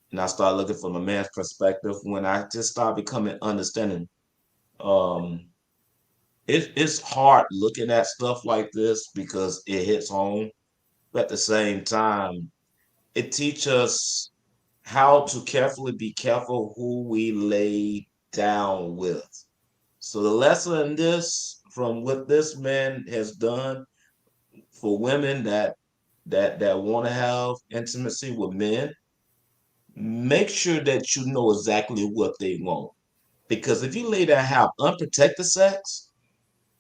and I started looking from a man's perspective, when I just started becoming understanding. Um, it's hard looking at stuff like this because it hits home, but at the same time, it teaches us how to carefully be careful who we lay down with. So the lesson in this, from what this man has done for women that want to have intimacy with men, make sure that you know exactly what they want. Because if you lay down and have unprotected sex,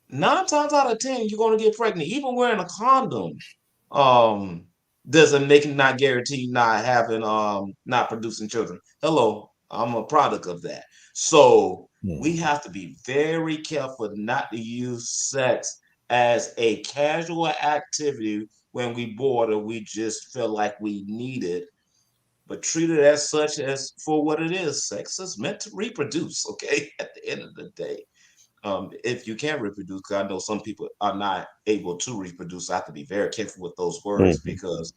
9 times out of 10 you're gonna get pregnant. Even wearing a condom um doesn't make it not guarantee not having not producing children. Hello, I'm a product of that. So we have to be very careful not to use sex as a casual activity when we bored or we just feel like we need it, but treat it as such as for what it is. Sex is meant to reproduce, okay? At the end of the day, if you can reproduce, because I know some people are not able to reproduce. I have to be very careful with those words, because,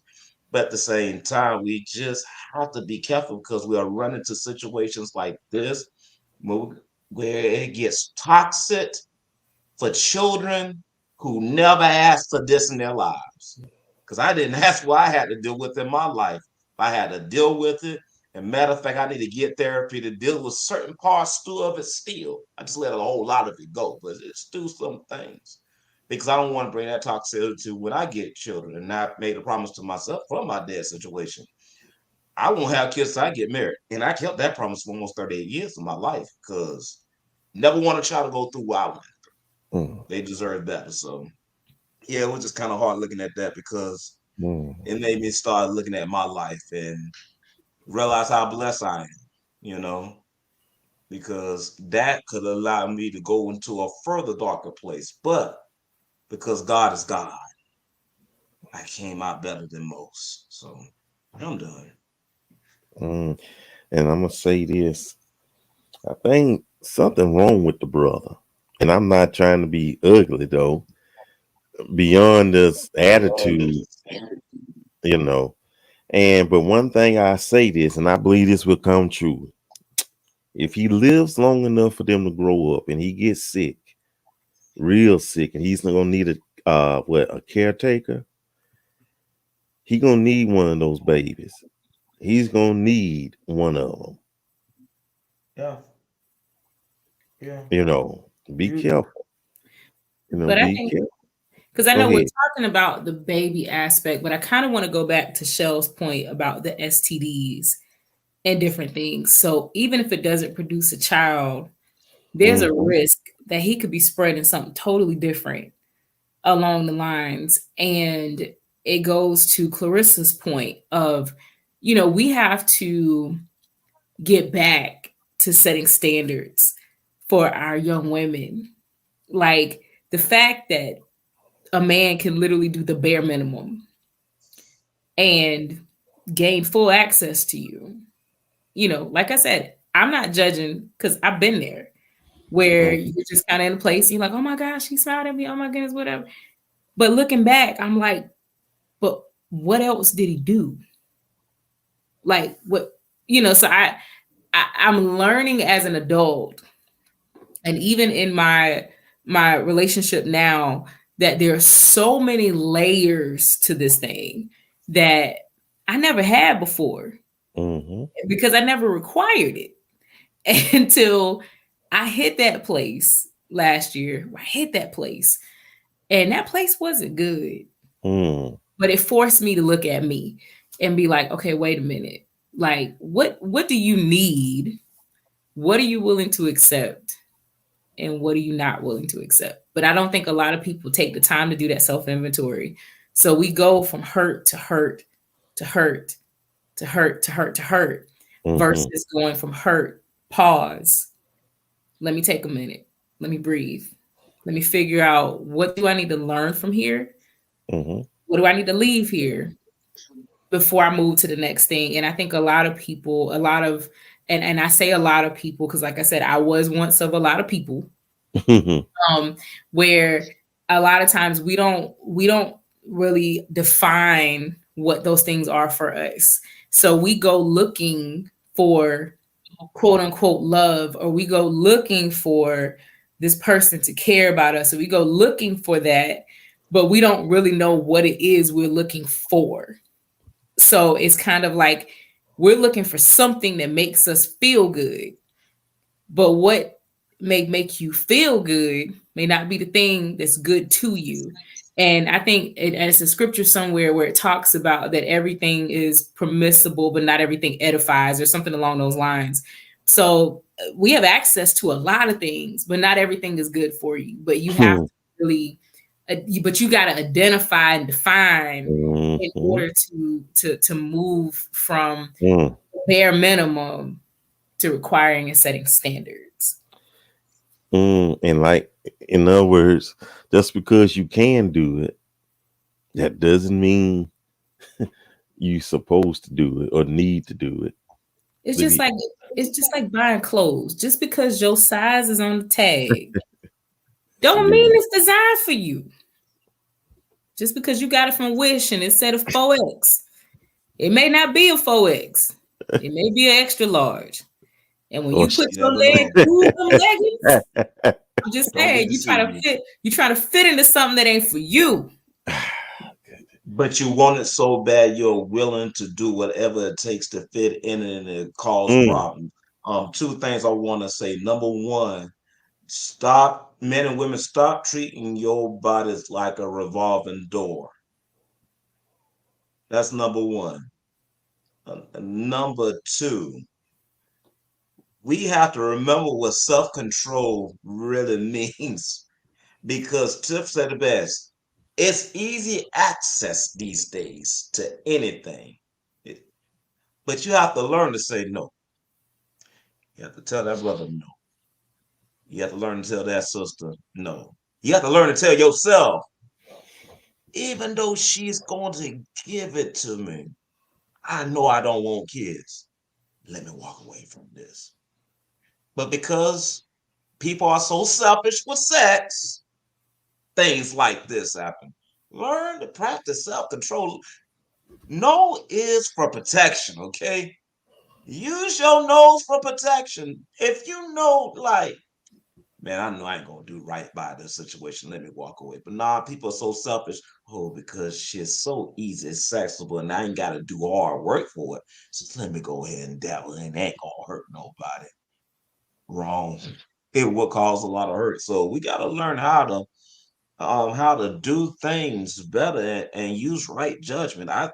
but at the same time, we just have to be careful because we are running to situations like this where it gets toxic for children who never asked for this in their lives. Because I didn't ask what I had to deal with in my life. I had to deal with it. And matter of fact, I need to get therapy to deal with certain parts still of it still. I just let a whole lot of it go, but it's still some things. Because I don't want to bring that toxicity to when I get children. And I made a promise to myself from my dad's situation. I won't have kids till I get married. And I kept that promise for almost 38 years of my life, because never want a child to go through what I went through. They deserve better. So yeah, it was just kind of hard looking at that, because it made me start looking at my life and realize how blessed I am, you know, because that could allow me to go into a further darker place. But because God is God, I came out better than most. So I'm done. And I'm gonna say this. I think something wrong with the brother. And I'm not trying to be ugly though. Beyond this attitude, you know. And but one thing I say this, and I believe this will come true. If he lives long enough for them to grow up and he gets sick, real sick, and he's not gonna need a caretaker, he gonna need one of those babies. He's gonna need one of them. Yeah. Yeah. You know, be careful. You know, But I be think, careful. Because I know we're talking about the baby aspect, but I kind of want to go back to Shell's point about the STDs and different things. So even if it doesn't produce a child, there's a risk that he could be spreading something totally different along the lines. And it goes to Clarissa's point of, we have to get back to setting standards for our young women. Like the fact that a man can literally do the bare minimum and gain full access to you. Like I said, I'm not judging because I've been there where you're just kind of in a place, you're like, oh my gosh, he smiled at me, oh my goodness, whatever. But looking back, I'm like, but what else did he do? Like what, so I'm learning as an adult, and even in my relationship now, that there are so many layers to this thing that I never had before because I never required it until I hit that place last year. I hit that place, and that place wasn't good, but it forced me to look at me and be like, okay, wait a minute. Like, what do you need? What are you willing to accept? And what are you not willing to accept? But I don't think a lot of people take the time to do that self-inventory. So we go from hurt to hurt to hurt to hurt to hurt to hurt versus going from hurt, pause. Let me take a minute. Let me breathe. Let me figure out, what do I need to learn from here? What do I need to leave here before I move to the next thing? And I think a lot of people, and I say a lot of people because, like I said, I was once of a lot of people, where a lot of times we don't really define what those things are for us. So we go looking for quote unquote love, or we go looking for this person to care about us. So we go looking for that, but we don't really know what it is we're looking for. So it's kind of like we're looking for something that makes us feel good, but what may make you feel good may not be the thing that's good to you. And I think it's a scripture somewhere where it talks about that everything is permissible, but not everything edifies, or something along those lines. So we have access to a lot of things, but not everything is good for you. But you have to really, but you got to identify and define in order to move from bare minimum to requiring and setting standards. And like, in other words, just because you can do it, that doesn't mean you're supposed to do it or need to do it. It's just like buying clothes. Just because your size is on the tag don't mean it's designed for you. Just because you got it from Wish and it said a 4X, it may not be a 4X. It may be an extra large. And when you put your leg through the leggings, I'm just saying, you try to fit into something that ain't for you. But you want it so bad, you're willing to do whatever it takes to fit in, and it causes problems. Two things I want to say. Number one, men and women, stop treating your bodies like a revolving door. That's number one. Number two, we have to remember what self-control really means, because Tiff said the best. It's easy access these days to anything, but you have to learn to say no. You have to tell that brother no. You have to learn to tell that sister no. You have to learn to tell yourself, even though she's going to give it to me, I know I don't want kids. Let me walk away from this. But because people are so selfish with sex, things like this happen. Learn to practice self-control. No is for protection, okay? Use your nose for protection. If you know, like, man, I know I ain't gonna do right by this situation, let me walk away. But nah, people are so selfish. Oh, because she's so easy, accessible, and I ain't gotta do hard work for it. So let me go ahead and dabble, and it ain't gonna hurt nobody. Wrong. It will cause a lot of hurt. So we gotta learn how to how to do things better and use right judgment. I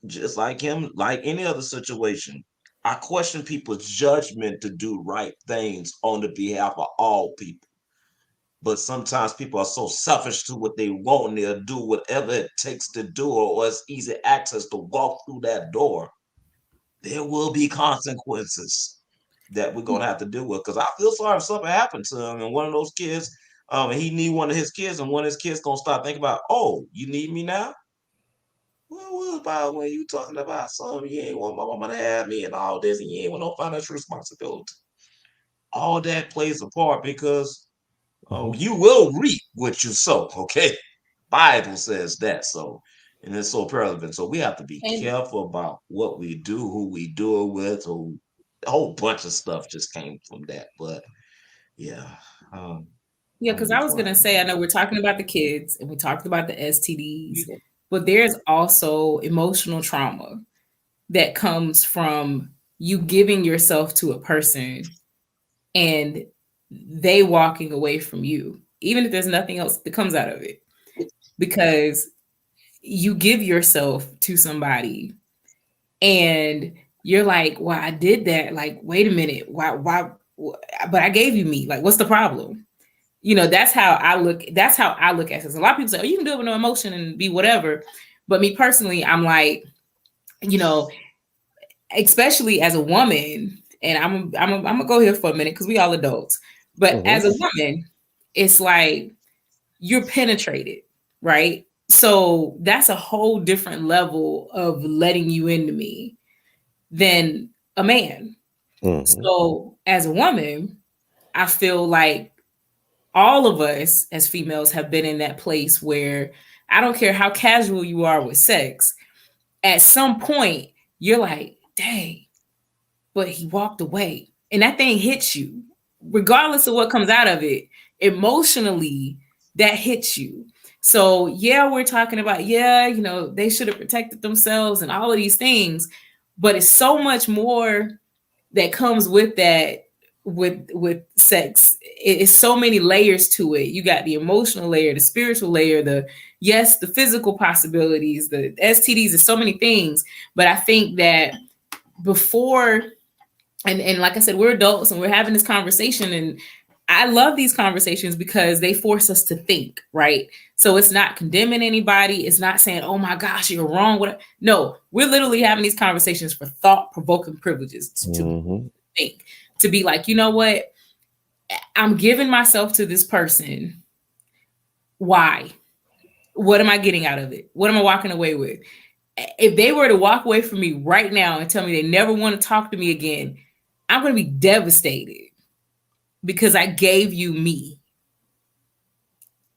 just like him, like any other situation, I question people's judgment to do right things on the behalf of all people. But sometimes people are so selfish to what they want, and they'll do whatever it takes to do it, or it's easy access to walk through that door. There will be consequences that we're gonna have to deal with. Because I feel sorry if something happened to him and one of those kids, and he need one of his kids, and one of his kids gonna start thinking about, oh, you need me now? What about when you talking about something you ain't want my mama to have me and all this, and you ain't want no financial responsibility? All that plays a part because you will reap what you sow. Okay, Bible says that. So, and it's so relevant. So we have to be careful about what we do, who we do it with. Who, a whole bunch of stuff just came from that. But yeah, yeah, because I was gonna say, I know we're talking about the kids and we talked about the STDs, but there's also emotional trauma that comes from you giving yourself to a person and they walking away from you, even if there's nothing else that comes out of it, because you give yourself to somebody and you're like, well, I did that. Like, wait a minute. Why, but I gave you me. Like, what's the problem? You know, that's how I look. That's how I look at this. A lot of people say, oh, you can do it with no emotion and be whatever. But me personally, I'm like, you know, especially as a woman, and I'm gonna go here for a minute because we all adults. But as a woman, it's like you're penetrated, right? So that's a whole different level of letting you into me than a man. So as a woman, I feel like all of us as females have been in that place where I don't care how casual you are with sex, at some point you're like, dang, but he walked away. And that thing hits you, regardless of what comes out of it. Emotionally, that hits you. So yeah, we're talking about, yeah, you know, they should have protected themselves and all of these things, but it's so much more that comes with that, with sex. It's so many layers to it. You got the emotional layer, the spiritual layer, the physical possibilities, the STDs, there's so many things. But I think that before, and like I said, we're adults and we're having this conversation, and I love these conversations because they force us to think, right? So it's not condemning anybody. It's not saying, oh my gosh, you're wrong. No, we're literally having these conversations for thought-provoking privileges to think, to be like, you know what? I'm giving myself to this person. Why? What am I getting out of it? What am I walking away with? If they were to walk away from me right now and tell me they never want to talk to me again, I'm going to be devastated because I gave you me.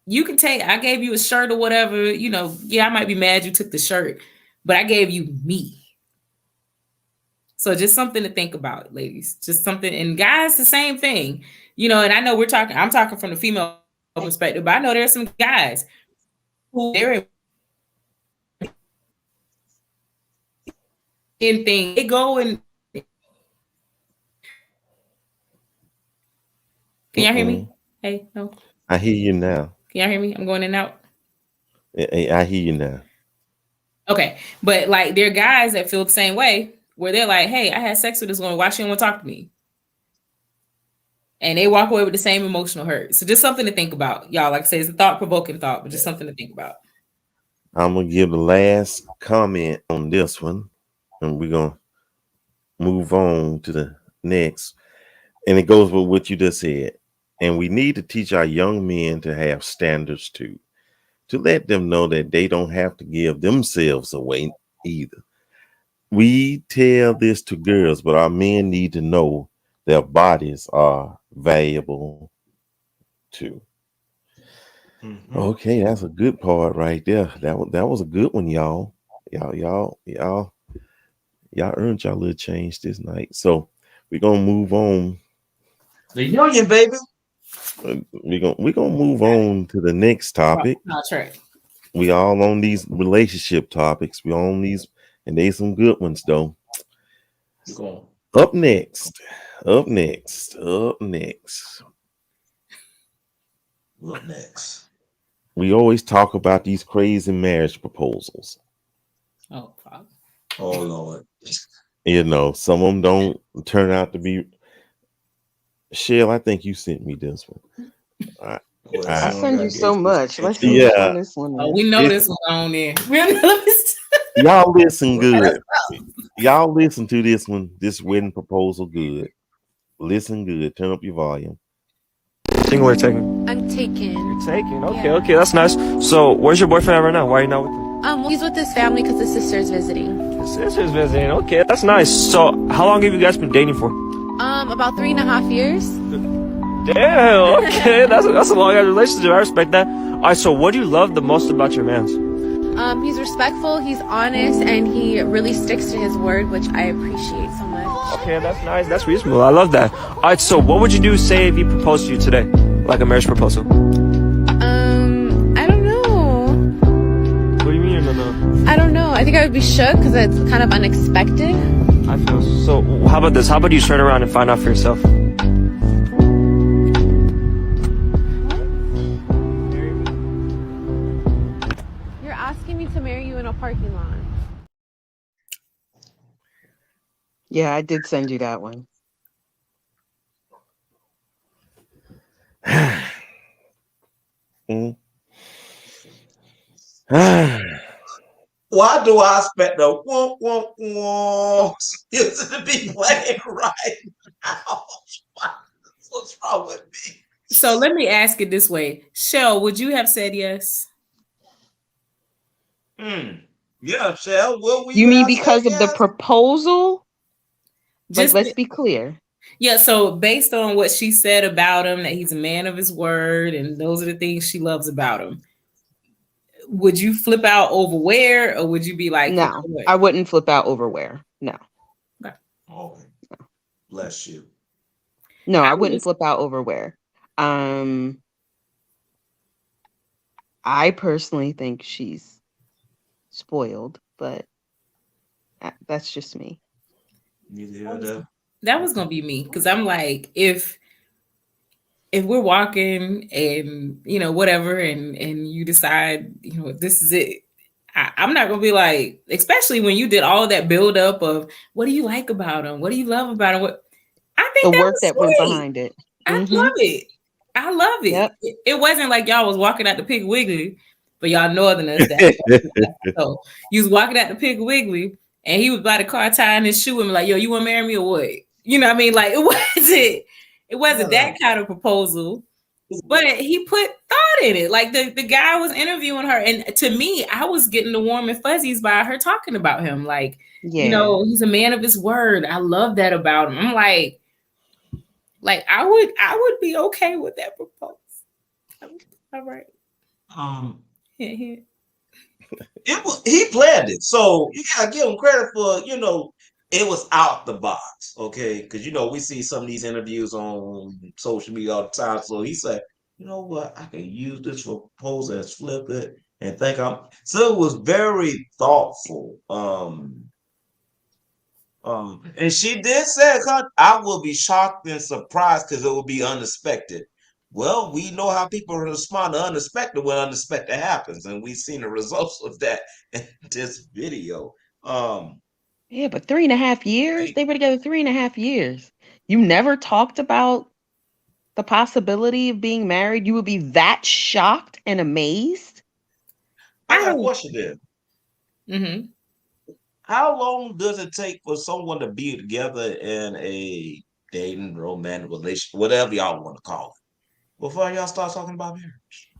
You can take, I gave you a shirt or whatever, you know, yeah, I might be mad you took the shirt, but I gave you me. So just something to think about, ladies. Just something, and guys, the same thing. You know, and I know I'm talking from the female perspective, but I know there's some guys who they're in things. They go and can y'all hear me? Hey, no. I hear you now. Can y'all hear me? I'm going in and out. I hear you now. Okay, but like there are guys that feel the same way, where they're like, "Hey, I had sex with this woman. Why she don't want to talk to me?" And they walk away with the same emotional hurt. So just something to think about, y'all. Like I say, it's a thought-provoking thought, but just something to think about. I'm gonna give the last comment on this one, and we're gonna move on to the next. And it goes with what you just said. And we need to teach our young men to have standards too, to let them know that they don't have to give themselves away either. We tell this to girls, but our men need to know their bodies are valuable too. Okay, that's a good part right there. That was a good one, y'all. Y'all earned y'all little change this night. So we're gonna move on. The union, baby. We're gonna move on to the next topic. That's right. We all on these relationship topics. We on these, and they some good ones though. Up next. we always talk about these crazy marriage proposals. Oh, Father. Oh Lord. You know, some of them don't turn out to be. Shell, I think you sent me this one. I send you so much. Let's see yeah. which one this one is. Oh, we know this one on there. Y'all listen good. Y'all listen to this one. This wedding proposal good. Listen good. Turn up your volume. Single or taken? I'm taken. You're taken. Okay, okay, that's nice. So, where's your boyfriend at right now? Why are you not with him? Well, he's with his family because his sister's visiting. His sister's visiting. Okay, that's nice. So, how long have you guys been dating for? About 3.5 years. Damn. Okay, that's a long relationship. I respect that. All right. So, what do you love the most about your man? He's respectful. He's honest, and he really sticks to his word, which I appreciate so much. Okay, that's nice. That's reasonable. I love that. All right. So, what would you do, say, if he proposed to you today, like a marriage proposal? I don't know. What do you mean you don't know? I don't know. I think I would be shook because it's kind of unexpected. I feel so. How about this? How about you turn around and find out for yourself? You're asking me to marry you in a parking lot. Yeah, I did send you that one. Why do I expect the womp womp womp to be playing right now? What's wrong with me? So let me ask it this way. Shell, would you have said yes? Yeah, Shell, will we? You mean because of the proposal? Just let's be clear. Yeah, so based on what she said about him, that he's a man of his word, and those are the things she loves about him. Would you flip out over where, or would you be like, no, I wouldn't flip out over where. No. Okay. Oh, bless you. No, I wouldn't flip out over where. I personally think she's spoiled, but that's just me. That was gonna be me, because I'm like, if we're walking and whatever, and you decide this is it, I'm not gonna be like, especially when you did all that build up of what do you like about him, what do you love about him, what I think the work that went behind it. I love it. I love it. Yep. It wasn't like y'all was walking out the Pig Wiggly, but y'all northerners that so you was walking out the Pig Wiggly and he was by the car tying his shoe and like, yo, you want to marry me or what? You know what I mean? Like it wasn't that kind of proposal, but he put thought in it. Like the guy was interviewing her, and to me, I was getting the warm and fuzzies by her talking about him. Like, he's a man of his word. I love that about him. I'm like I would be okay with that proposal. All right. He planned it, so you gotta give him credit for it was out the box, okay? Because we see some of these interviews on social media all the time. So he said, you know what, I can use this for proposal and flip it and think so it was very thoughtful. And she did say, I will be shocked and surprised because it will be unexpected. Well, we know how people respond to unexpected when unexpected happens, and we've seen the results of that in this video. Yeah, but 3.5 years? They were together 3.5 years. You never talked about the possibility of being married? You would be that shocked and amazed? I got a question there. Mm-hmm. How long does it take for someone to be together in a dating, romantic relationship, whatever y'all want to call it, before y'all start talking about marriage?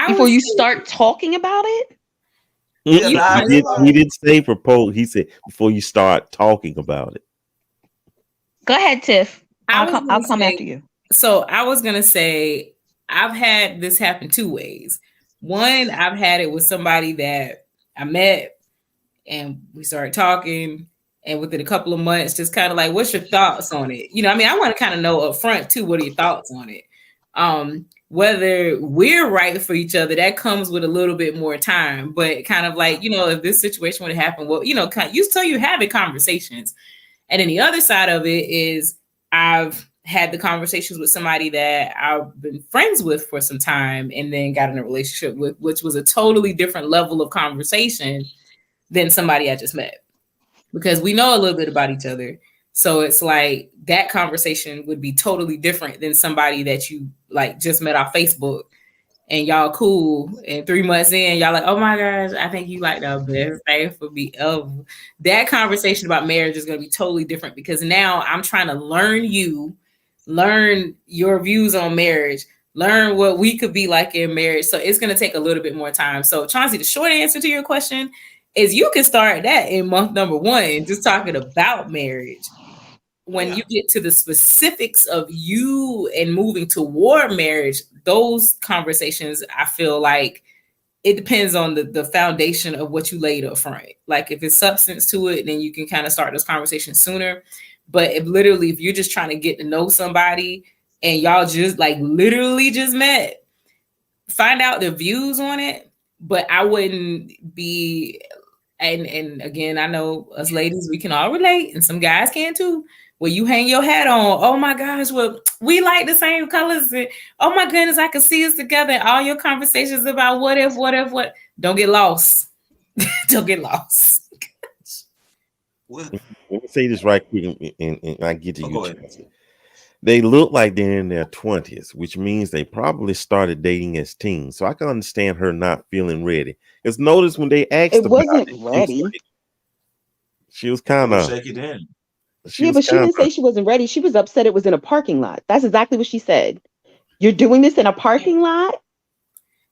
Before you start talking about it? He didn't say propose. He said before you start talking about it. Go ahead, Tiff. I'll come after you. So I was gonna say I've had this happen two ways. One, I've had it with somebody that I met and we started talking, and within a couple of months, just kind of like, what's your thoughts on it? I want to kind of know up front too, what are your thoughts on it? Whether we're right for each other, that comes with a little bit more time, but kind of like, if this situation would happen, well, you're having conversations. And then the other side of it is I've had the conversations with somebody that I've been friends with for some time and then got in a relationship with, which was a totally different level of conversation than somebody I just met, because we know a little bit about each other. So it's like that conversation would be totally different than somebody that you like just met off Facebook and y'all cool, and 3 months in, y'all like, oh my gosh, I think you like the best thing for me ever. That conversation about marriage is going to be totally different, because now I'm trying to learn you, learn your views on marriage, learn what we could be like in marriage. So it's going to take a little bit more time. So Chauncey, the short answer to your question is you can start that in month number 1, just talking about marriage. When you get to the specifics of you and moving toward marriage, those conversations, I feel like it depends on the foundation of what you laid up front. Like if it's substance to it, then you can kind of start those conversations sooner. But if you're just trying to get to know somebody and y'all just like literally just met, find out their views on it. But I wouldn't be, and again, I know us ladies, we can all relate, and some guys can too. Where you hang your hat on, oh my gosh, well, we like the same colors. And, oh my goodness, I can see us together. All your conversations about what if. Don't get lost. Don't get lost. Let me say this right quick, and I get to you. They look like they're in their 20s, which means they probably started dating as teens. So I can understand her not feeling ready. Because notice when they asked it about wasn't it, ready. She was kind of shake it in. But she didn't say she wasn't ready. She was upset it was in a parking lot. That's exactly what she said. You're doing this in a parking lot?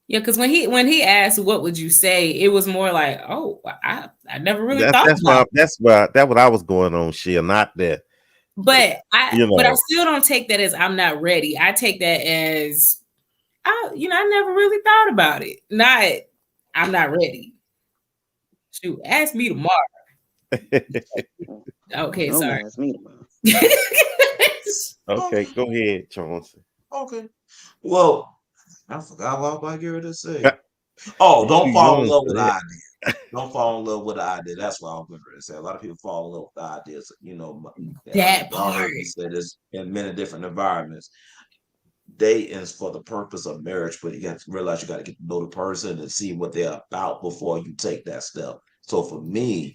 Yeah, because when he asked, what would you say? It was more like, oh, I never really thought about it. That's what I was going on, Shia, not that. But I still don't take that as I'm not ready. I take that as I never really thought about it. Not I'm not ready. Shoot, ask me tomorrow. Okay, sorry. Ask me tomorrow. Okay, go ahead, Chauncey. Okay. Well, I forgot what I was about to get ready to say. Oh, don't fall in love with the idea. Don't fall in love with the idea. That's what I was going to say. A lot of people fall in love with the ideas. That part. Heard me say this in many different environments. Dating is for the purpose of marriage, but you got to realize you got to get to know the person and see what they're about before you take that step. So for me,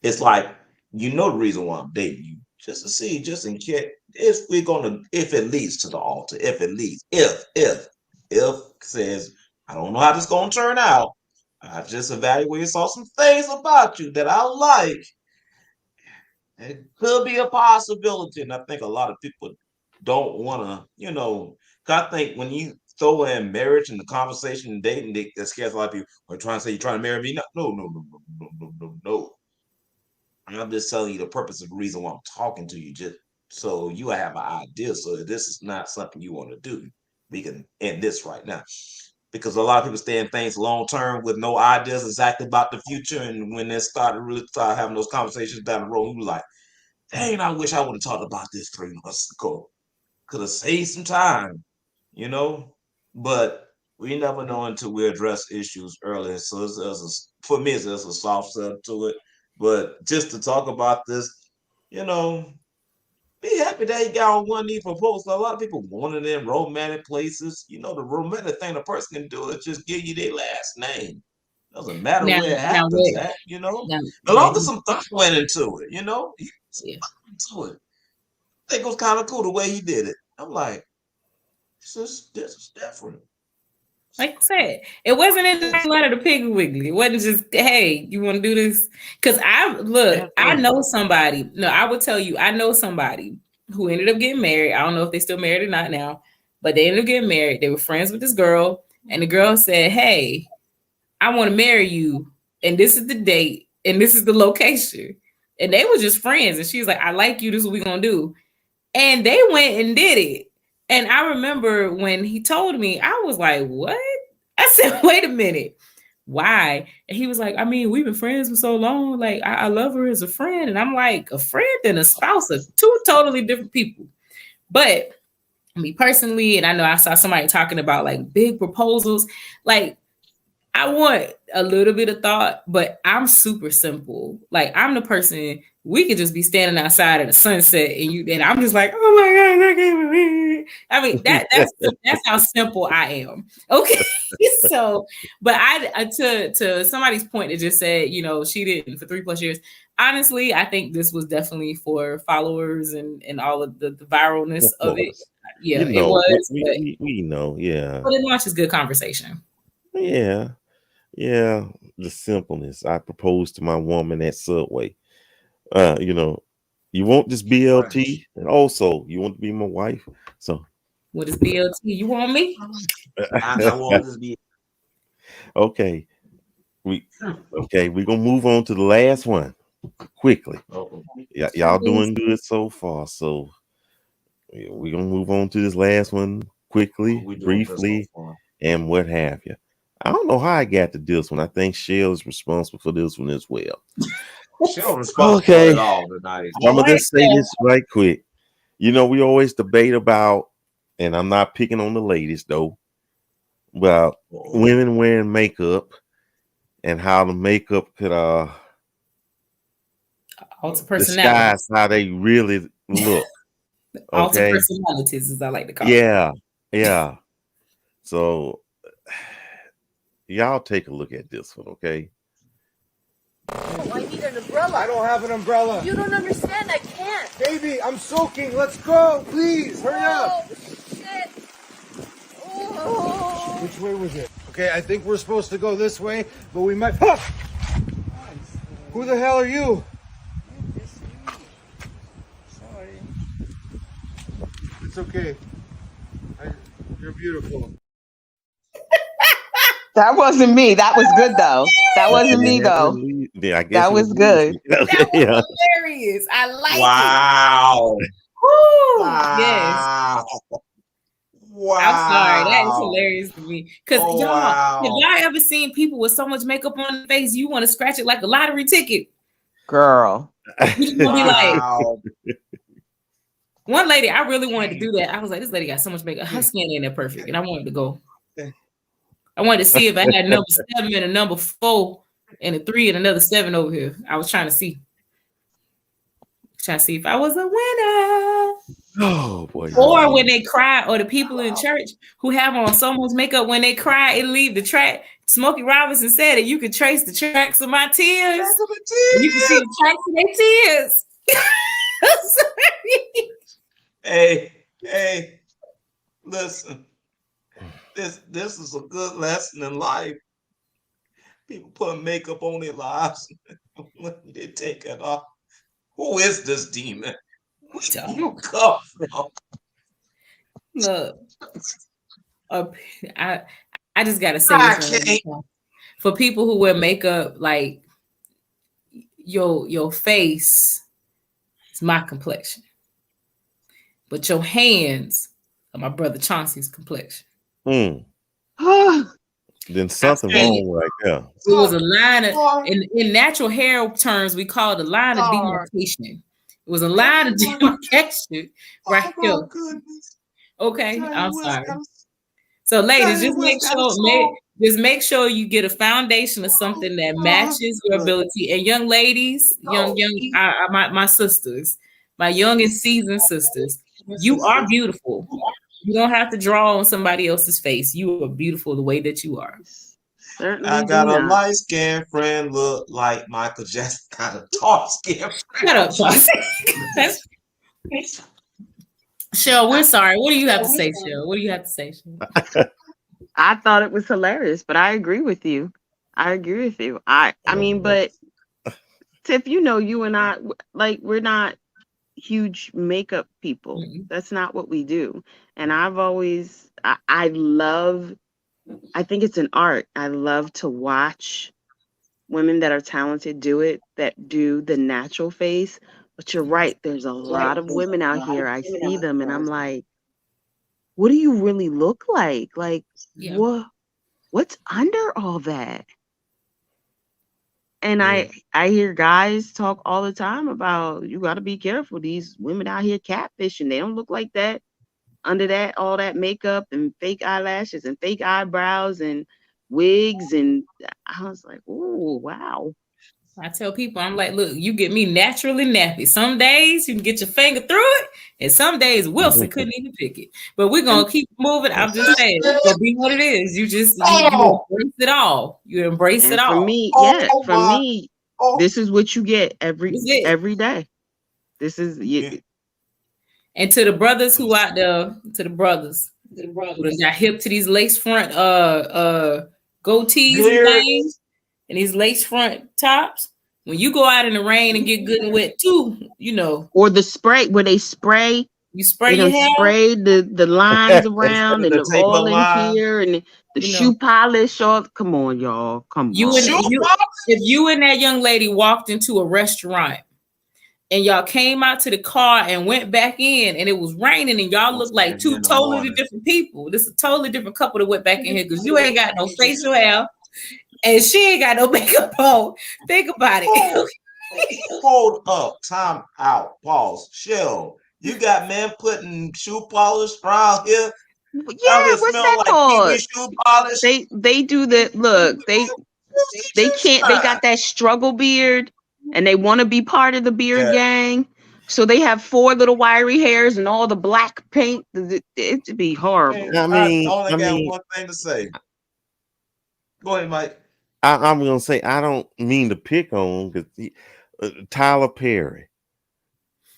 it's like, the reason why I'm dating you, just to see, just in case, if it leads to the altar, if says, I don't know how this is going to turn out. I just evaluated, saw some things about you that I like. It could be a possibility. And I think a lot of people don't want to, I think when you throw in marriage and the conversation and dating, that scares a lot of people. Are trying to say you're trying to marry me? No. I'm just telling you the purpose of the reason why I'm talking to you, just so you have an idea. So if this is not something you want to do, we can end this right now. Because a lot of people stay in things long term with no ideas exactly about the future. And when they start having those conversations down the road, we were like, dang, I wish I would have talked about this 3 months ago. Could have saved some time, But we never know until we address issues early. So for me, it's a soft side to it. But just to talk about this, be happy that he got on one knee proposal. A lot of people want it in romantic places. The romantic thing a person can do is just give you their last name. Doesn't matter where it happens at, As long as some thought went into it, into it. I think it was kind of cool the way he did it. I'm like, this is different. Like I said, it wasn't in the letter to Piggly Wiggly. It wasn't just, hey, you want to do this? Because I know somebody. No, I would tell you, I know somebody who ended up getting married. I don't know if they still married or not now, but they ended up getting married. They were friends with this girl, and the girl said, hey, I want to marry you, and this is the date, and this is the location. And they were just friends, and she was like, I like you, this is what we're going to do. And they went and did it. And I remember when he told me, I was like, what? I said, wait a minute. Why? And he was like, I mean, we've been friends for so long. Like, I love her as a friend. And I'm like, a friend and a spouse are two totally different people. But me personally, and I know I saw somebody talking about like big proposals. Like, I want a little bit of thought, but I'm super simple. Like I'm the person we could just be standing outside at the sunset and I'm just like, oh my God, I can't believe it. I mean, that's how simple I am. Okay. So, but I to somebody's point that just said, you know, she didn't for 3+ years. Honestly, I think this was definitely for followers and all of the viralness of it. Yeah, you know, it was. we know, yeah. But it launches good conversation. Yeah. Yeah. The simpleness. I proposed to my woman at Subway. You know, you want this BLT, and also you want to be my wife. So what is BLT? You want me? I want this BLT. Okay. We're gonna move on to the last one quickly. Y'all doing good so far. So we're gonna move on to this last one quickly, briefly, and what have you. I don't know how I got to this one. I think Shell is responsible for this one as well. Shell responsible for it all tonight. I'm gonna just say this right quick. You know, we always debate about, and I'm not picking on the ladies though, about women wearing makeup and how the makeup could alter personalities, disguise how they really look. Alter personalities, as I like to call it. Yeah. So y'all take a look at this one, okay? Oh, I need an umbrella. I don't have an umbrella. You don't understand. I can't. Baby, I'm soaking. Let's go. Please, hurry up. Shit. Oh. Which way was it? Okay, I think we're supposed to go this way, but we might... Ah! Who the hell are you? Sorry. It's okay. You're beautiful. That wasn't me. That was good though. That wasn't me though. Yeah, I guess that was good. That was hilarious. I like it. Wow. Woo. Wow. Yes. Wow. I'm sorry. That is hilarious to me. Because have y'all ever seen people with so much makeup on their face you want to scratch it like a lottery ticket? Girl. You gonna be like, one lady, I really wanted to do that. I was like, this lady got so much makeup. Her skin ain't that perfect. And I wanted to go. I wanted to see if I had number 7 and a number 4 and a 3 and another 7 over here. I was trying to see. If I was a winner. Oh boy. Or when they cry, or the people in church who have on so much makeup, when they cry, it leave the track. Smokey Robinson said that you could trace the tracks of my tears. You can see the tracks of their tears. Hey, listen. This is a good lesson in life. People put makeup on their lives when they take it off. Who is this demon? Where do you come from? Look, I just gotta say this for people who wear makeup, like your face is my complexion, but your hands are my brother Chauncey's complexion. Then something wrong right there. It was a line of, in natural hair terms, we call it a line of demarcation. It was a line of demarcation right here. Okay, I'm sorry. So, ladies, make sure you get a foundation of something that matches your ability. And young ladies, my sisters, my young and seasoned sisters, you are beautiful. You don't have to draw on somebody else's face. You are beautiful the way that you are. I got a light skinned friend look like Michael Jackson. Got a dark skinned friend. Shut up, Chauncey. Shell, we're sorry. What do you have to say, Shell? What do you have to say, Shell? I thought it was hilarious, but I agree with you. I mean, but Tiff, you know, you and I, like, we're not huge makeup people. Mm-hmm. That's not what we do. And I've always, I think it's an art. I love to watch women that are talented do it, that do the natural face. But you're right. There's a lot of women out here. I see them and I'm like, what do you really look like? Like, what's under all that? And I hear guys talk all the time about, you got to be careful. These women out here catfishing. They don't look like that under that, all that makeup and fake eyelashes and fake eyebrows and wigs, and I was like, oh wow. I tell people, I'm like, look, you get me naturally nappy. Some days you can get your finger through it, and some days Wilson couldn't even pick it. But we're gonna keep moving. I'm just saying, it's gonna be what it is. You just you embrace it all. You embrace it all. For me, this is what you get every day. This is And to the brothers who out there, to the brothers who got hip to these lace front goatees and things, and these lace front tops. When you go out in the rain and get good and wet too, you know. Or the spray where they spray. You spray your hair. Spray the lines around and the oil in here and the shoe polish. Come on, y'all. Come on. If you and that young lady walked into a restaurant and y'all came out to the car and went back in and it was raining and y'all looked like two totally different people. This is a totally different couple that went back in here because you ain't got no facial hair. And she ain't got no makeup on. Think about it. Hold up. Time out. Pause. Shell. You got men putting shoe polish around here. Yeah, what's that called? Shoe polish. They do the look. They can't. They got that struggle beard, and they want to be part of the beard gang. So they have 4 little wiry hairs and all the black paint. It'd be horrible. I only got one thing to say. Go ahead, Mike. I'm gonna say I don't mean to pick on because Tyler Perry.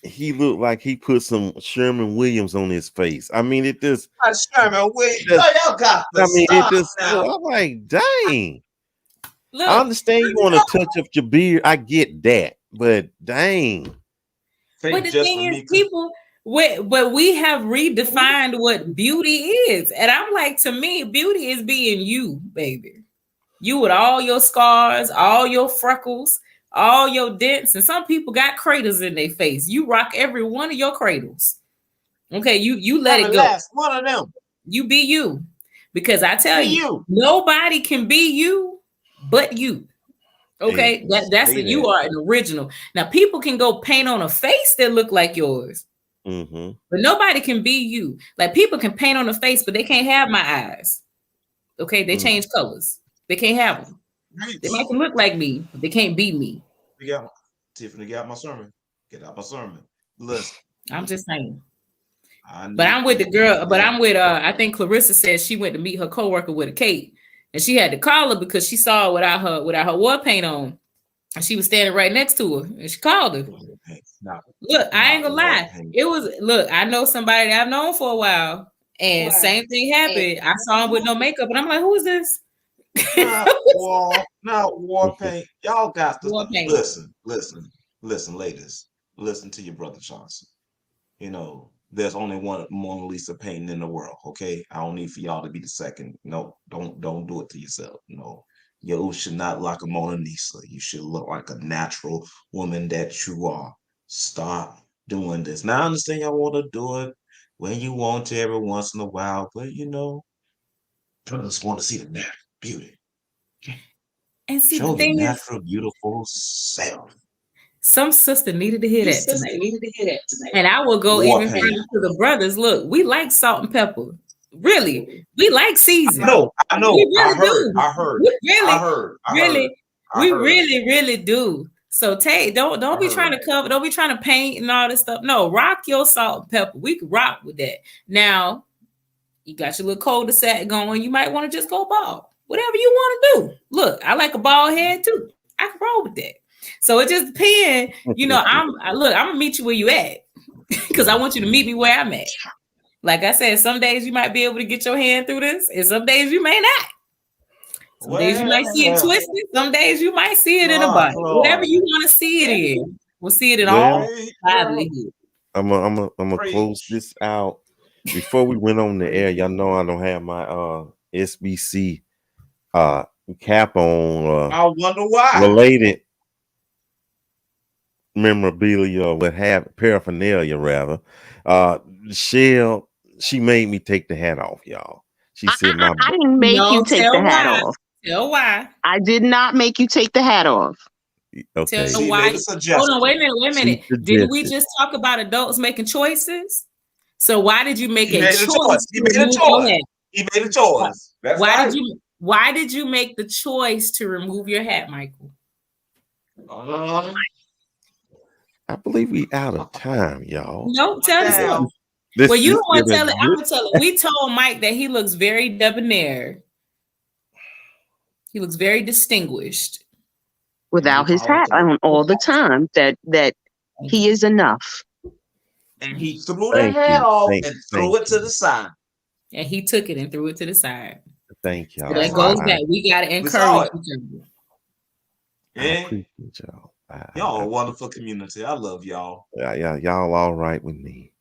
He looked like he put some Sherman Williams on his face. I mean, it just Sherman Williams. Y'all got it just. I'm like, dang. Look, I understand you want to touch up your beard. I get that, but dang. But the thing is, people. But we have redefined what beauty is, and I'm like, to me, beauty is being you, baby. You with all your scars, all your freckles, all your dents, and some people got craters in their face. You rock every one of your cradles. Okay, you let it go. Last one of them. You be you, because I tell you, nobody can be you but you. Okay, that's it. You are an original. Now, people can go paint on a face that look like yours. Mm-hmm. But nobody can be you. Like, people can paint on the face, but they can't have my eyes. Okay, they change colors. They can't have them. They might look like me, but they can't be me. Tiffany, get out my sermon. Get out my sermon. Listen. I'm just saying. But I'm with the girl. But I'm with I think Clarissa said she went to meet her coworker with a cake, and she had to call her because she saw her without her war paint on, and she was standing right next to her, and she called her. Look, I ain't gonna lie. It was I know somebody that I've known for a while, and same thing happened. I saw him with no makeup, and I'm like, who is this? Not war paint. Y'all got to listen, ladies. Listen to your brother Johnson. You know, there's only one Mona Lisa painting in the world. Okay, I don't need for y'all to be the second. No, don't do it to yourself. No, you should not look like a Mona Lisa. You should look like a natural woman that you are. Stop doing this. Now I understand y'all want to do it when you want to every once in a while, but you know, I just want to see the natural beauty. And see, show the thing your natural, beautiful self. Some sister needed to hear that tonight. And I will go even further to the brothers. Look, we like salt and pepper. Really, we like season. I know. We really do. I heard. We really do. So don't be trying to cover, don't be trying to paint and all this stuff. No, rock your salt and pepper. We can rock with that. Now, you got your little cul-de-sac going. You might want to just go bald. Whatever you want to do. Look, I like a bald head too. I can roll with that. So it just depends. You know, I'm gonna meet you where you at because I want you to meet me where I'm at. Like I said, some days you might be able to get your hand through this, and some days you may not. Some days you might see it twisted. Some days you might see it in a body. Whatever you want to see it in, we'll see it in all livelihood. I'm gonna close this out before we went on the air. Y'all know I don't have my SBC cap on. I wonder why. Related memorabilia or what have paraphernalia rather. Shell, she made me take the hat off, y'all. She said I didn't make you take the hat off. Tell why. I did not make you take the hat off. Okay. Tell why. Hold on, wait a minute. Didn't we just talk about adults making choices? So why did you make a choice? He made a choice. He made a choice. Why did you make the choice to remove your hat, Michael? I believe we out of time, y'all. No, tell the story. Well, you don't want to tell it. I'm gonna tell it. We told Mike that he looks very debonair. He looks very distinguished. Without his hat on all the time, that he is enough. And he threw the hat off and threw it to the side. And he took it and threw it to the side. Thank y'all. So that goes back. We gotta encourage each other. I appreciate y'all. Y'all a wonderful community. I love y'all. Yeah, y'all all right with me.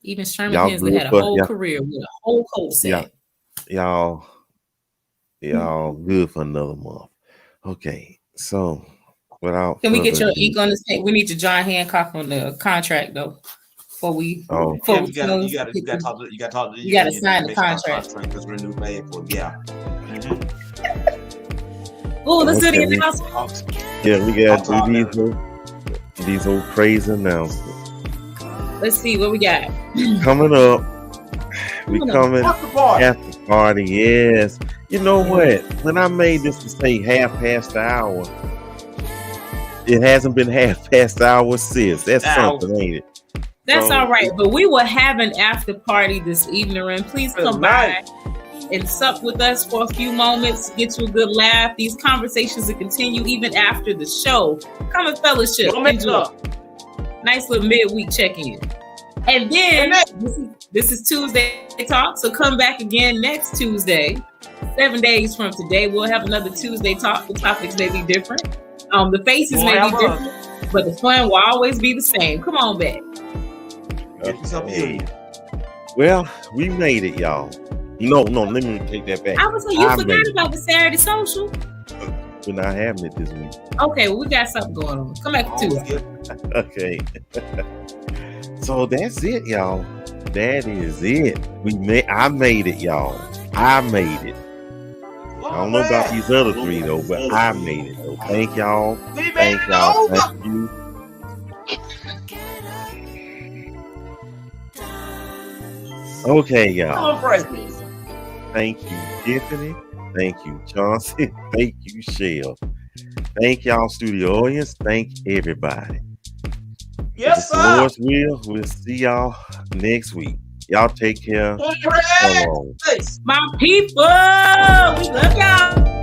Even Sherman Hensley had a whole career with a whole coat set. Y'all good for another month. Okay, so without can we get your ink on this thing? We need your John Hancock on the contract though. Before we you gotta sign the contract because we're new pay for Oh, let's do the announcement. Yeah, we gotta do these old crazy announcements. Let's see what we got. Coming up. After party, yes. You know what? When I made this to say 1/2 the hour, it hasn't been 1/2 the hour since. That's something, ain't it? That's all right. But we will have an after party this evening, and please come by and sup with us for a few moments, get you a good laugh. These conversations will continue even after the show. Come and fellowship. Enjoy. Nice little midweek check-in. And then this is Tuesday Talk, so come back again next Tuesday, 7 days from today. We'll have another Tuesday Talk. The topics may be different. The faces may be different, but the fun will always be the same. Come on back. Okay. Well, we made it, y'all. No, let me take that back. I was like, you forgot about the Saturday social. We're not having it this week. Okay, well, we got something going on. Come back to Tuesday. Okay. So that's it, y'all. That is it. I made it, y'all. I made it. I don't know about these other three though, but I made it. So thank y'all. Thank y'all. Thank you. Okay, y'all. Thank you, Tiffany. Thank you, Johnson. Thank you, Shell. Thank y'all, studio audience. Thank everybody. Yes, sir. Lord's will. We'll see y'all next week. Y'all take care. My people, we love y'all.